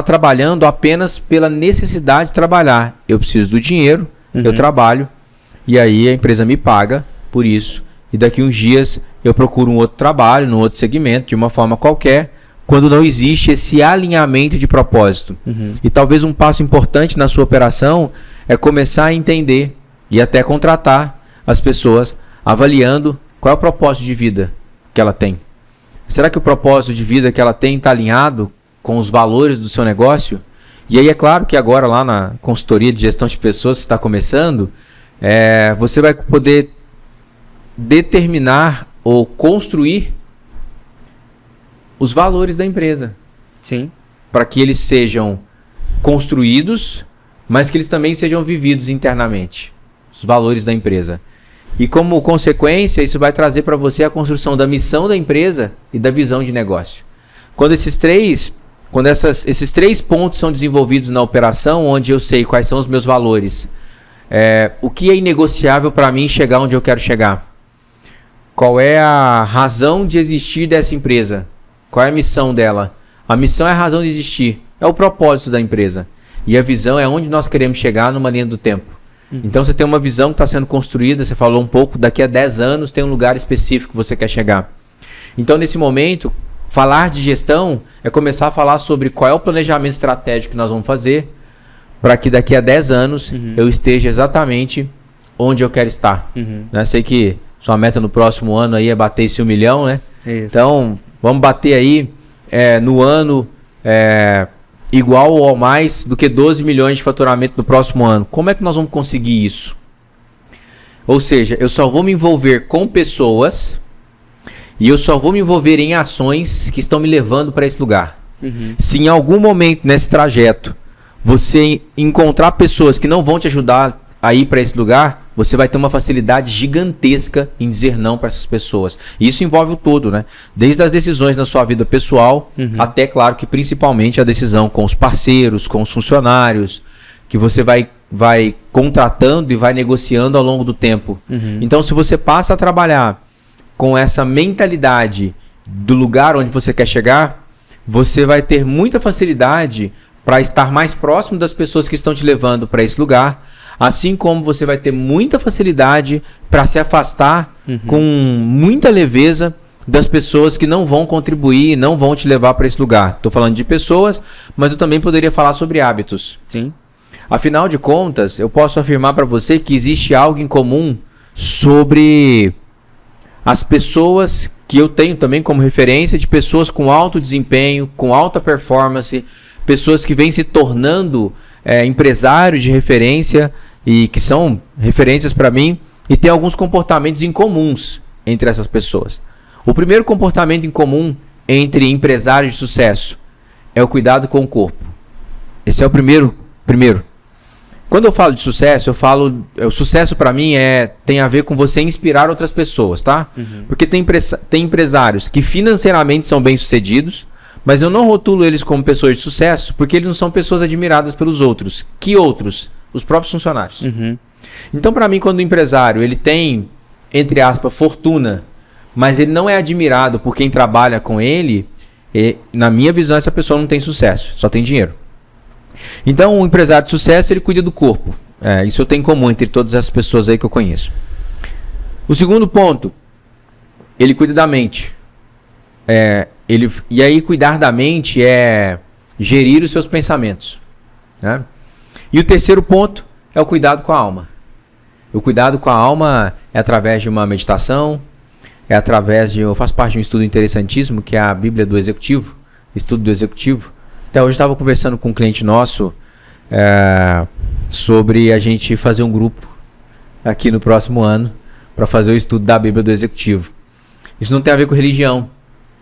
trabalhando apenas pela necessidade de trabalhar. Eu preciso do dinheiro, eu trabalho, e aí a empresa me paga por isso. E daqui uns dias eu procuro um outro trabalho, num outro segmento, de uma forma qualquer, quando não existe esse alinhamento de propósito. E talvez um passo importante na sua operação é começar a entender e até contratar as pessoas avaliando qual é o propósito de vida que ela tem. Será que o propósito de vida que ela tem está alinhado com os valores do seu negócio? E aí é claro que agora lá na consultoria de gestão de pessoas que está começando, você vai poder determinar ou construir os valores da empresa. Sim. Para que eles sejam construídos, mas que eles também sejam vividos internamente. Os valores da empresa. E como consequência, isso vai trazer para você a construção da missão da empresa e da visão de negócio. Quando esses três pontos são desenvolvidos na operação, onde eu sei quais são os meus valores, o que é inegociável para mim chegar onde eu quero chegar? Qual é a razão de existir dessa empresa? Qual é a missão dela? A missão é a razão de existir, é o propósito da empresa. E a visão é onde nós queremos chegar numa linha do tempo. Então você tem uma visão que está sendo construída, você falou um pouco, daqui a 10 anos tem um lugar específico que você quer chegar. Então nesse momento, falar de gestão é começar a falar sobre qual é o planejamento estratégico que nós vamos fazer para que daqui a 10 anos eu esteja exatamente onde eu quero estar. Né? Sei que sua meta no próximo ano aí é bater esse 1 milhão, né? Isso. Então vamos bater aí no ano igual ou mais do que 12 milhões de faturamento no próximo ano. Como é que nós vamos conseguir isso? Ou seja, eu só vou me envolver com pessoas e eu só vou me envolver em ações que estão me levando para esse lugar. Se em algum momento nesse trajeto você encontrar pessoas que não vão te ajudar a ir para esse lugar, você vai ter uma facilidade gigantesca em dizer não para essas pessoas. E isso envolve o todo, né? Desde as decisões na sua vida pessoal, até, claro, que principalmente a decisão com os parceiros, com os funcionários, que você vai contratando e vai negociando ao longo do tempo. Então, se você passa a trabalhar com essa mentalidade do lugar onde você quer chegar, você vai ter muita facilidade para estar mais próximo das pessoas que estão te levando para esse lugar, assim como você vai ter muita facilidade para se afastar com muita leveza das pessoas que não vão contribuir, não vão te levar para esse lugar. Estou falando de pessoas, mas eu também poderia falar sobre hábitos. Sim. Afinal de contas, eu posso afirmar para você que existe algo em comum sobre as pessoas que eu tenho também como referência, de pessoas com alto desempenho, com alta performance, pessoas que vêm se tornando empresários de referência e que são referências para mim, e tem alguns comportamentos incomuns entre essas pessoas. O primeiro comportamento em comum entre empresários de sucesso é o cuidado com o corpo. Esse é o primeiro. Quando eu falo de sucesso, o sucesso para mim tem a ver com você inspirar outras pessoas, tá? Porque tem empresários que financeiramente são bem-sucedidos, mas eu não rotulo eles como pessoas de sucesso, porque eles não são pessoas admiradas pelos outros. Que outros? Os próprios funcionários. Então, para mim, quando o empresário ele tem, entre aspas, fortuna, mas ele não é admirado por quem trabalha com ele, na minha visão, essa pessoa não tem sucesso, só tem dinheiro. Então, o empresário de sucesso, ele cuida do corpo. Isso eu tenho em comum entre todas as pessoas aí que eu conheço. O segundo ponto, ele cuida da mente. E aí, cuidar da mente é gerir os seus pensamentos, né? E o terceiro ponto é o cuidado com a alma. O cuidado com a alma é através de uma meditação, eu faço parte de um estudo interessantíssimo, que é a Bíblia do Executivo, estudo do Executivo. Até hoje eu estava conversando com um cliente nosso sobre a gente fazer um grupo aqui no próximo ano para fazer o estudo da Bíblia do Executivo. Isso não tem a ver com religião.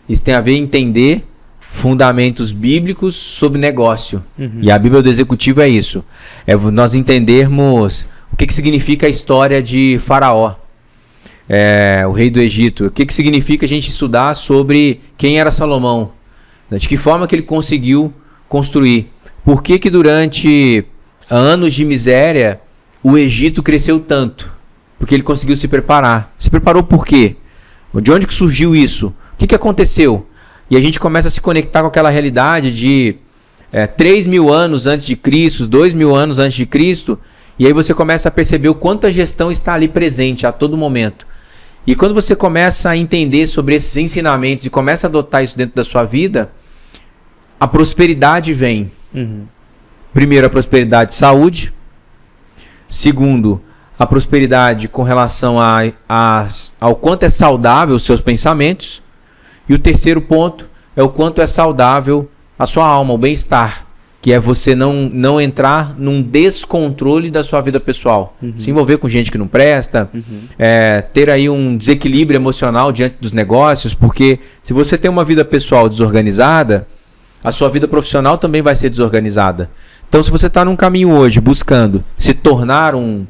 Isso tem a ver em entender fundamentos bíblicos sobre negócio. E a Bíblia do Executivo é isso. É nós entendermos o que significa a história de Faraó, o rei do Egito. O que significa a gente estudar sobre quem era Salomão. De que forma que ele conseguiu construir. Por que durante anos de miséria o Egito cresceu tanto? Porque ele conseguiu se preparar. Se preparou por quê? De onde que surgiu isso? O que aconteceu? E a gente começa a se conectar com aquela realidade de 3.000 anos antes de Cristo, 2.000 anos antes de Cristo, e aí você começa a perceber o quanto a gestão está ali presente a todo momento. E quando você começa a entender sobre esses ensinamentos e começa a adotar isso dentro da sua vida, a prosperidade vem. Primeiro, a prosperidade de saúde. Segundo, a prosperidade com relação ao quanto é saudável os seus pensamentos. E o terceiro ponto é o quanto é saudável a sua alma, o bem-estar, que é você não entrar num descontrole da sua vida pessoal. Se envolver com gente que não presta, ter aí um desequilíbrio emocional diante dos negócios, porque se você tem uma vida pessoal desorganizada, a sua vida profissional também vai ser desorganizada. Então, se você está num caminho hoje buscando se tornar um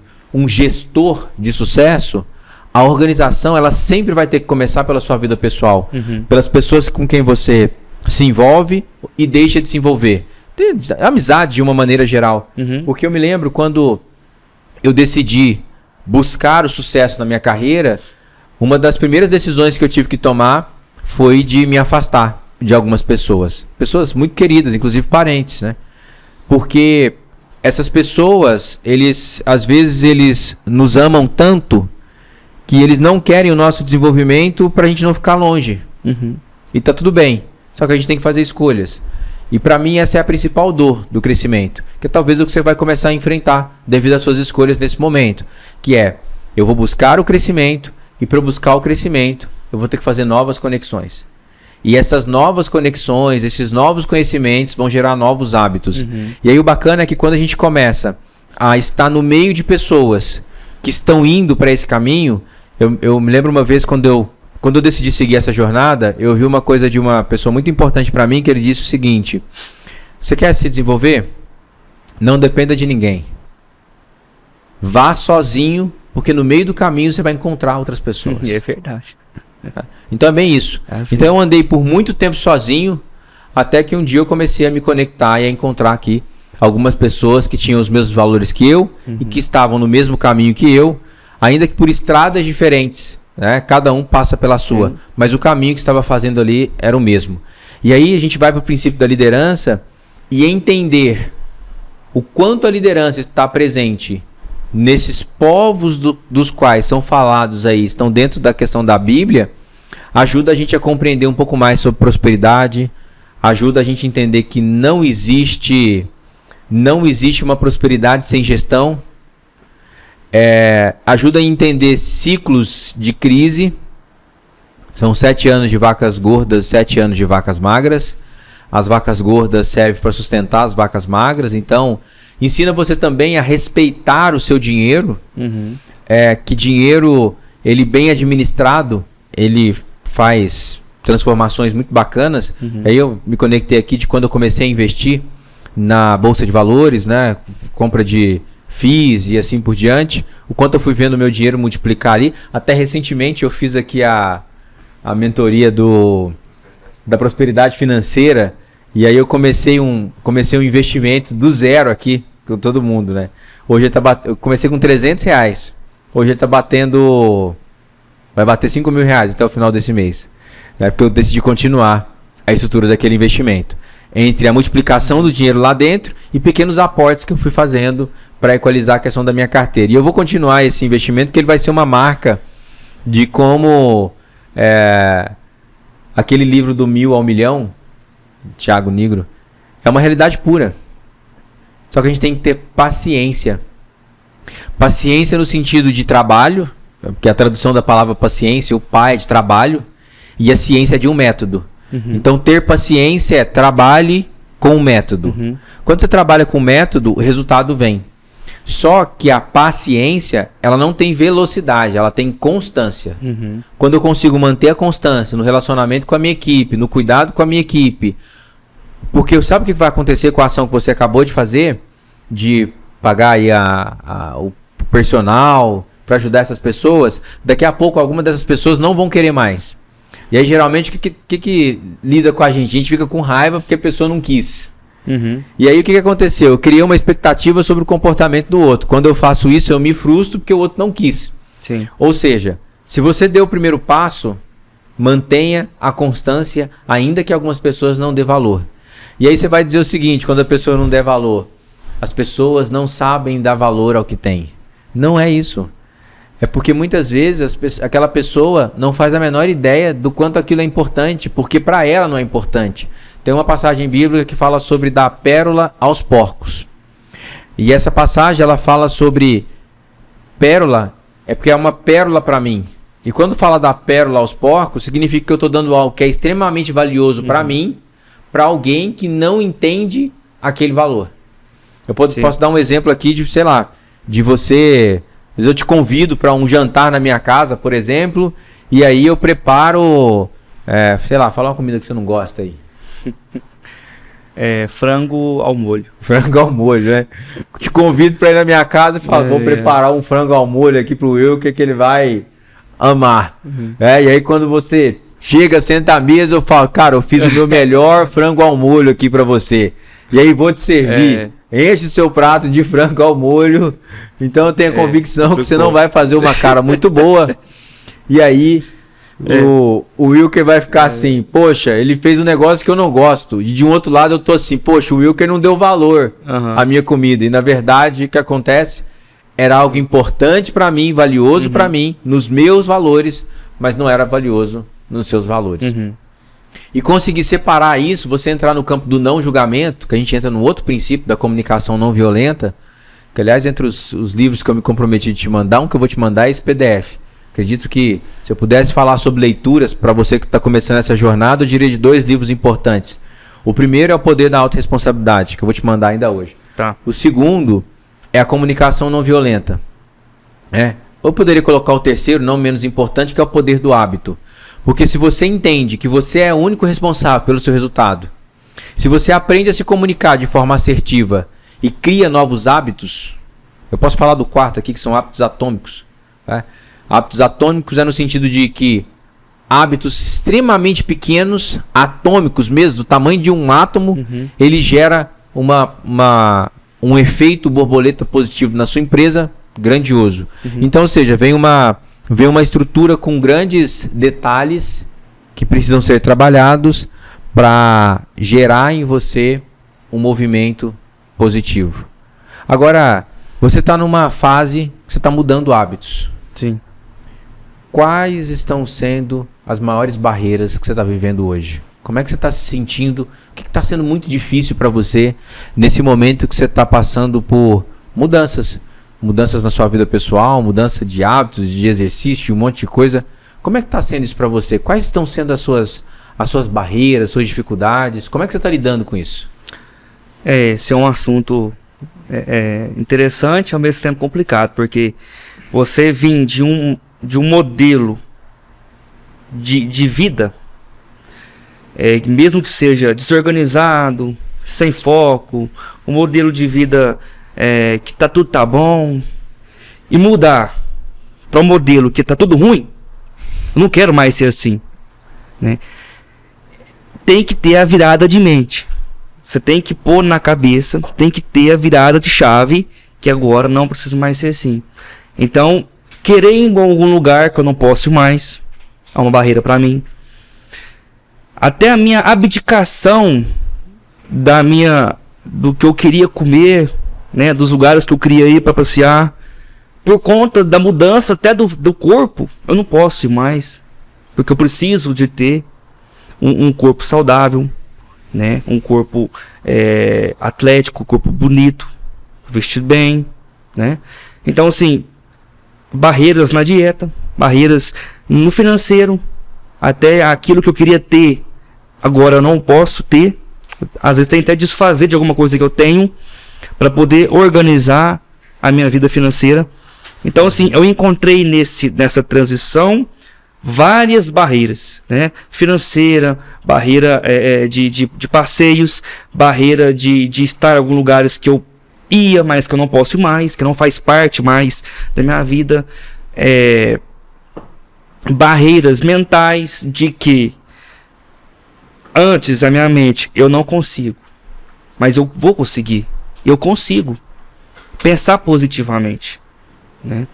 gestor de sucesso, a organização ela sempre vai ter que começar pela sua vida pessoal, pelas pessoas com quem você se envolve e deixa de se envolver. Tem amizade de uma maneira geral. Porque eu me lembro quando eu decidi buscar o sucesso na minha carreira, uma das primeiras decisões que eu tive que tomar foi de me afastar de algumas pessoas. Pessoas muito queridas, inclusive parentes, né? Porque essas pessoas, às vezes eles nos amam tanto que eles não querem o nosso desenvolvimento para a gente não ficar longe. E tá tudo bem. Só que a gente tem que fazer escolhas. E para mim essa é a principal dor do crescimento. Que é talvez o que você vai começar a enfrentar devido às suas escolhas nesse momento. Que é, eu vou buscar o crescimento e para buscar o crescimento eu vou ter que fazer novas conexões. E essas novas conexões, esses novos conhecimentos vão gerar novos hábitos. E aí o bacana é que quando a gente começa a estar no meio de pessoas que estão indo para esse caminho, eu me lembro uma vez quando eu decidi seguir essa jornada, eu vi uma coisa de uma pessoa muito importante para mim, que ele disse o seguinte: você quer se desenvolver? Não dependa de ninguém. Vá sozinho, porque no meio do caminho você vai encontrar outras pessoas. É verdade. Então é bem isso. Então eu andei por muito tempo sozinho, até que um dia eu comecei a me conectar e a encontrar aqui algumas pessoas que tinham os mesmos valores que eu e que estavam no mesmo caminho que eu, ainda que por estradas diferentes, né? Cada um passa pela sua, mas o caminho que estava fazendo ali era o mesmo. E aí a gente vai para o princípio da liderança e entender o quanto a liderança está presente nesses povos dos quais são falados aí, estão dentro da questão da Bíblia, ajuda a gente a compreender um pouco mais sobre prosperidade, ajuda a gente a entender que não existe não existe uma prosperidade sem gestão. Ajuda a entender ciclos de crise. São 7 anos de vacas gordas, 7 anos de vacas magras. As vacas gordas servem para sustentar as vacas magras. Então, ensina você também a respeitar o seu dinheiro. Que dinheiro, ele bem administrado, ele faz transformações muito bacanas. Aí eu me conectei aqui de quando eu comecei a investir na Bolsa de Valores, né? Compra de FIIs e assim por diante. O quanto eu fui vendo o meu dinheiro multiplicar ali. Até recentemente eu fiz aqui a mentoria da prosperidade financeira. E aí eu comecei um investimento do zero aqui, com todo mundo, né? Hoje eu comecei com R$300. Hoje ele tá batendo... Vai bater R$5.000 até o final desse mês. Porque eu decidi continuar a estrutura daquele investimento. Entre a multiplicação do dinheiro lá dentro e pequenos aportes que eu fui fazendo para equalizar a questão da minha carteira. E eu vou continuar esse investimento porque ele vai ser uma marca de como aquele livro do 1000 ao milhão, Thiago Nigro, é uma realidade pura. Só que a gente tem que ter paciência. Paciência no sentido de trabalho, porque a tradução da palavra paciência, o pai é de trabalho, e a ciência é de um método. Então, ter paciência é trabalhe com o método. Quando você trabalha com o método, o resultado vem. Só que a paciência, ela não tem velocidade, ela tem constância. Quando eu consigo manter a constância no relacionamento com a minha equipe, no cuidado com a minha equipe, porque sabe o que vai acontecer com a ação que você acabou de fazer? De pagar aí o personal para ajudar essas pessoas, daqui a pouco algumas dessas pessoas não vão querer mais. E aí geralmente o que lida com a gente fica com raiva porque a pessoa não quis. E aí o que aconteceu? Eu criei uma expectativa sobre o comportamento do outro. Quando eu faço isso eu me frustro porque o outro não quis. Sim. Ou seja, se você deu o primeiro passo, mantenha a constância ainda que algumas pessoas não dê valor. E aí você vai dizer o seguinte, quando a pessoa não der valor: as pessoas não sabem dar valor ao que tem. Não é isso. É porque muitas vezes aquela pessoa não faz a menor ideia do quanto aquilo é importante, porque para ela não é importante. Tem uma passagem bíblica que fala sobre dar pérola aos porcos. E essa passagem ela fala sobre pérola, é porque é uma pérola para mim. E quando fala da pérola aos porcos, significa que eu estou dando algo que é extremamente valioso para mim, para alguém que não entende aquele valor. Eu posso dar um exemplo aqui de, sei lá, de você... Eu te convido para um jantar na minha casa, por exemplo, e aí eu preparo, sei lá, fala uma comida que você não gosta aí. Frango ao molho. Frango ao molho, né? Te convido para ir na minha casa e falo, vou preparar um frango ao molho aqui pro Will, que ele vai amar. E aí quando você chega, senta à mesa, eu falo, cara, eu fiz o meu melhor frango ao molho aqui para você. E aí vou te servir. Enche o seu prato de frango ao molho. Então eu tenho a convicção que você não vai fazer uma cara muito boa. E aí o Wilker vai ficar assim, poxa, ele fez um negócio que eu não gosto. E de um outro lado eu tô assim, poxa, o Wilker não deu valor à minha comida. E na verdade o que acontece era algo importante para mim, valioso para mim, nos meus valores, mas não era valioso nos seus valores. E conseguir separar isso, você entrar no campo do não julgamento, que a gente entra no outro princípio da comunicação não violenta, que aliás entre os livros que eu me comprometi de te mandar, um que eu vou te mandar é esse PDF. Acredito que se eu pudesse falar sobre leituras, para você que está começando essa jornada, eu diria de 2 livros importantes. O primeiro é O Poder da Autorresponsabilidade, que eu vou te mandar ainda hoje. Tá. O segundo é a comunicação não violenta. Eu poderia colocar o terceiro, não menos importante, que é o poder do hábito. Porque se você entende que você é o único responsável pelo seu resultado, se você aprende a se comunicar de forma assertiva e cria novos hábitos, eu posso falar do quarto aqui, que são hábitos atômicos. Hábitos atômicos é no sentido de que hábitos extremamente pequenos, atômicos mesmo, do tamanho de um átomo, ele gera um efeito borboleta positivo na sua empresa grandioso. Então, ou seja, vem uma estrutura com grandes detalhes que precisam ser trabalhados para gerar em você um movimento positivo. Agora, você está numa fase que você está mudando hábitos. Sim. Quais estão sendo as maiores barreiras que você está vivendo hoje? Como é que você está se sentindo? O que está sendo muito difícil para você nesse momento que você está passando por mudanças? Mudanças na sua vida pessoal, mudança de hábitos, de exercício, de um monte de coisa. Como é que está sendo isso para você? Quais estão sendo as suas barreiras, suas dificuldades? Como é que você está lidando com isso? Esse é um assunto interessante e ao mesmo tempo complicado, porque você vem de um modelo de vida, mesmo que seja desorganizado, sem foco, um modelo de vida que tudo tá bom, e mudar para um modelo que tá tudo ruim, eu não quero mais ser assim, né? Tem que ter a virada de mente. Você tem que pôr na cabeça, tem que ter a virada de chave, que agora não precisa mais ser assim. Então, querer ir em algum lugar que eu não posso ir mais, é uma barreira para mim. Até a minha abdicação do que eu queria comer, né, dos lugares que eu queria ir para passear, por conta da mudança até do corpo, eu não posso ir mais, porque eu preciso de ter um corpo saudável, né, um corpo atlético, um corpo bonito, vestido bem, né? Então, assim, barreiras na dieta, barreiras no financeiro, até aquilo que eu queria ter, agora eu não posso ter. Às vezes tem até desfazer de alguma coisa que eu tenho para poder organizar a minha vida financeira. Então, assim, eu encontrei nessa transição várias barreiras, né? Financeira, barreira de passeios, barreira de estar em alguns lugares que eu ia, mas que eu não posso ir mais, que não faz parte mais da minha vida. Barreiras mentais de que antes a minha mente, eu não consigo, mas eu vou conseguir, eu consigo pensar positivamente, né?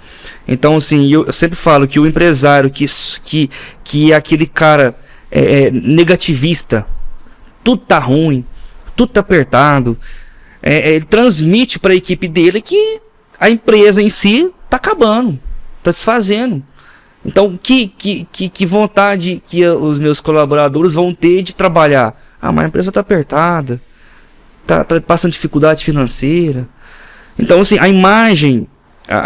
Então, assim, eu sempre falo que o empresário que é aquele cara negativista, tudo tá ruim, tudo tá apertado, ele transmite para a equipe dele que a empresa em si tá acabando, tá desfazendo. Então, que vontade que os meus colaboradores vão ter de trabalhar? Mas a empresa tá apertada, tá passando dificuldade financeira. Então, assim, a imagem,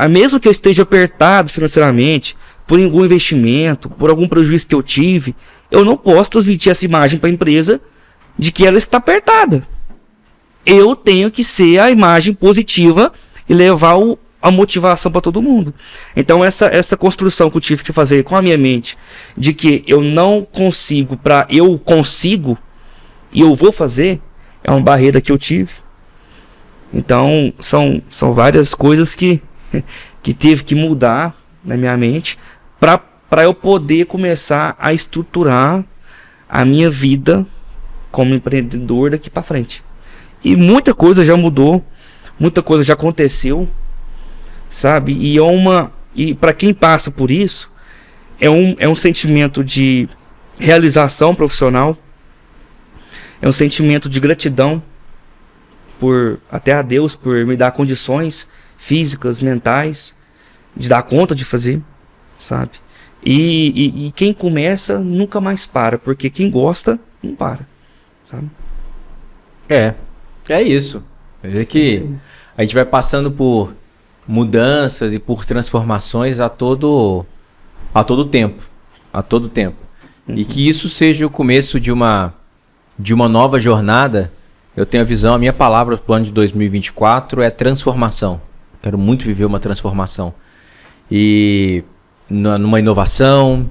mesmo que eu esteja apertado financeiramente, por algum investimento, por algum prejuízo que eu tive, eu não posso transmitir essa imagem para a empresa de que ela está apertada. Eu tenho que ser a imagem positiva e levar a motivação para todo mundo. Então essa construção que eu tive que fazer com a minha mente, de que eu não consigo para eu consigo e eu vou fazer, é uma barreira que eu tive. Então são várias coisas que teve que mudar na minha mente para eu poder começar a estruturar a minha vida como empreendedor daqui para frente. E muita coisa já mudou, muita coisa já aconteceu, sabe? E para quem passa por isso, é um sentimento de realização profissional, é um sentimento de gratidão até a Deus por me dar condições físicas, mentais, de dar conta de fazer, sabe? E quem começa nunca mais para, porque quem gosta não para, sabe? É isso. É que a gente vai passando por mudanças e por transformações a todo tempo. E que isso seja o começo de uma nova jornada. Eu tenho a visão, a minha palavra para o ano de 2024 é transformação. Quero muito viver uma transformação. E numa inovação,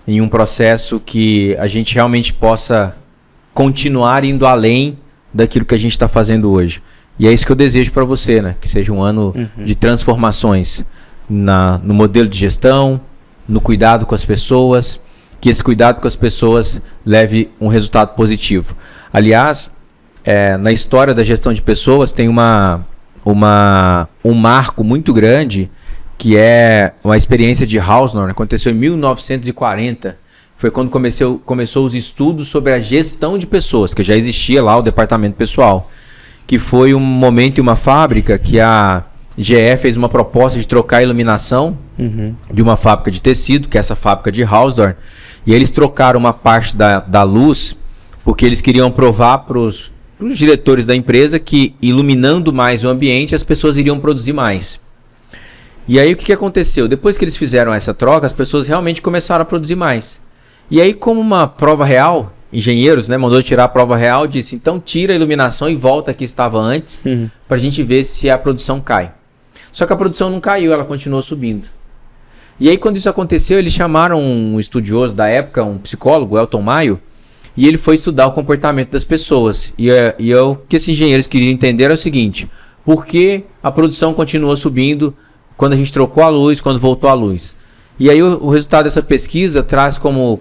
em um processo que a gente realmente possa continuar indo além daquilo que a gente está fazendo hoje. E é isso que eu desejo para você, né? Que seja um ano de transformações no modelo de gestão, no cuidado com as pessoas, que esse cuidado com as pessoas leve um resultado positivo. Aliás, na história da gestão de pessoas tem um marco muito grande, que é uma experiência de Hausdorff, aconteceu em 1940, foi quando começou os estudos sobre a gestão de pessoas, que já existia lá o departamento pessoal, que foi um momento em uma fábrica que a GE fez uma proposta de trocar a iluminação de uma fábrica de tecido, que é essa fábrica de Hausdorff, e eles trocaram uma parte da luz porque eles queriam provar para os diretores da empresa que iluminando mais o ambiente as pessoas iriam produzir mais. E aí o que aconteceu? Depois que eles fizeram essa troca, as pessoas realmente começaram a produzir mais. E aí, como uma prova real, engenheiros, né, mandou tirar a prova real, disse, então tira a iluminação e volta que estava antes, para a gente ver se a produção cai. Só que a produção não caiu, ela continuou subindo. E aí, quando isso aconteceu, eles chamaram um estudioso da época, um psicólogo, Elton Maio, e ele foi estudar o comportamento das pessoas. E o que esses engenheiros queriam entender era o seguinte, por que a produção continuou subindo quando a gente trocou a luz, quando voltou a luz? E aí o resultado dessa pesquisa traz como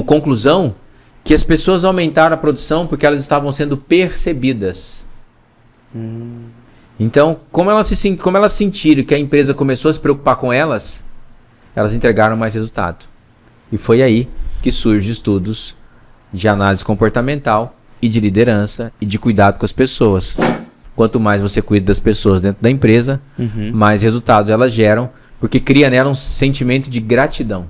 conclusão que as pessoas aumentaram a produção porque elas estavam sendo percebidas. Então, como elas sentiram que a empresa começou a se preocupar com elas entregaram mais resultado. E foi aí que surgem estudos de análise comportamental e de liderança e de cuidado com as pessoas. Quanto mais você cuida das pessoas dentro da empresa, mais resultados elas geram, porque cria nela um sentimento de gratidão.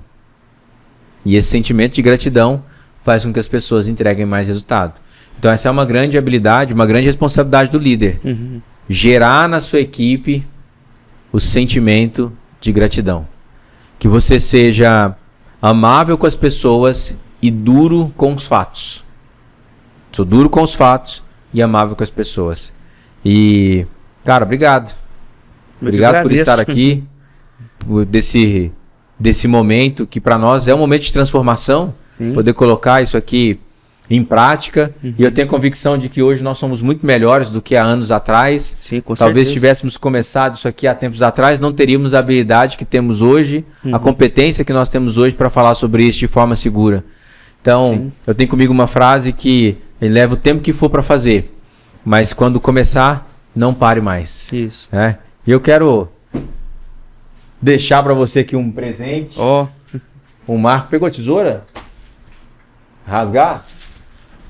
E esse sentimento de gratidão faz com que as pessoas entreguem mais resultado. Então essa é uma grande habilidade, uma grande responsabilidade do líder. Gerar na sua equipe o sentimento de gratidão. Que você seja amável com as pessoas e duro com os fatos. Sou duro com os fatos e amável com as pessoas. E, cara, obrigado. Obrigado por estar aqui. Desse momento que para nós é um momento de transformação. Sim. Poder colocar isso aqui em prática. E eu tenho a convicção de que hoje nós somos muito melhores do que há anos atrás. Sim, com Talvez certeza. se tivéssemos começado isso aqui há tempos atrás, não teríamos a habilidade que temos hoje, a competência que nós temos hoje para falar sobre isso de forma segura. Então, eu tenho comigo uma frase que leva o tempo que for para fazer, mas quando começar, não pare mais. Isso. E eu quero deixar para você aqui um presente. O Marco pegou a tesoura? Rasgar?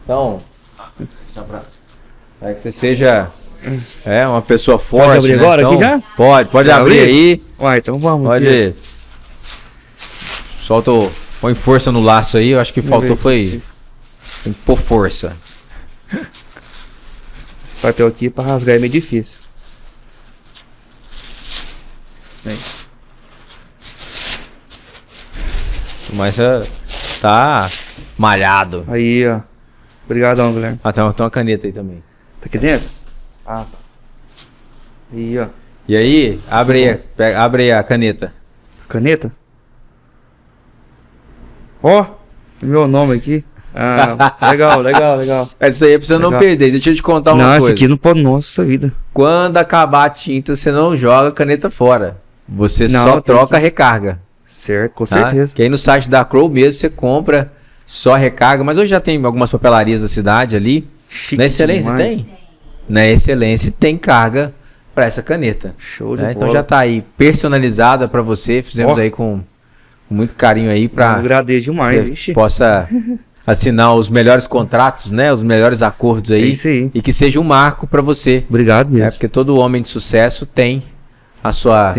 Então, que você seja uma pessoa forte. Pode abrir agora então, aqui já? Pode abrir aí. Uai, então vamos. Pode. Aqui. Põe força no laço aí. Eu acho que faltou foi. Tem que pôr força. O papel aqui para rasgar é meio difícil. Mas tá malhado. Aí, ó. Obrigadão, Guilherme. Tem uma caneta aí também. Tá aqui dentro? Tá. Aí, ó. E aí, abre aí a caneta. Caneta? Meu nome aqui. Legal. Isso aí é pra você não perder. Deixa eu te contar uma coisa. Não, esse aqui não pode. Nossa vida. Quando acabar a tinta, você não joga a caneta fora. Você só troca a recarga. Certo, com certeza. Que aí no site da Crow mesmo você compra só recarga. Mas hoje já tem algumas papelarias da cidade ali. Chique Na Excelência demais. tem? Na Excelência tem carga para essa caneta. Show de bola. Então já tá aí personalizada para você. Fizemos aí com muito carinho aí para agradeço demais, que possa assinar os melhores contratos, né? Os melhores acordos aí. É isso aí. E que seja um marco para você. Obrigado mesmo. Porque todo homem de sucesso tem a sua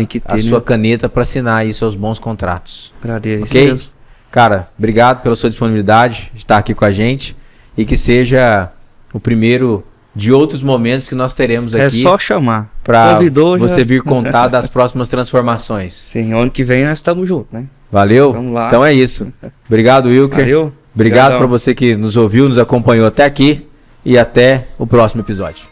caneta para assinar aí seus bons contratos. Agradeço. Ok? Mesmo. Cara, obrigado pela sua disponibilidade de estar aqui com a gente e que seja o primeiro de outros momentos que nós teremos aqui. É só chamar. Para você vir contar das próximas transformações. Sim, ano que vem nós estamos juntos, né? Valeu? Vamos lá. Então é isso. Obrigado, Wilker. Valeu. Obrigado para você que nos ouviu, nos acompanhou até aqui e até o próximo episódio.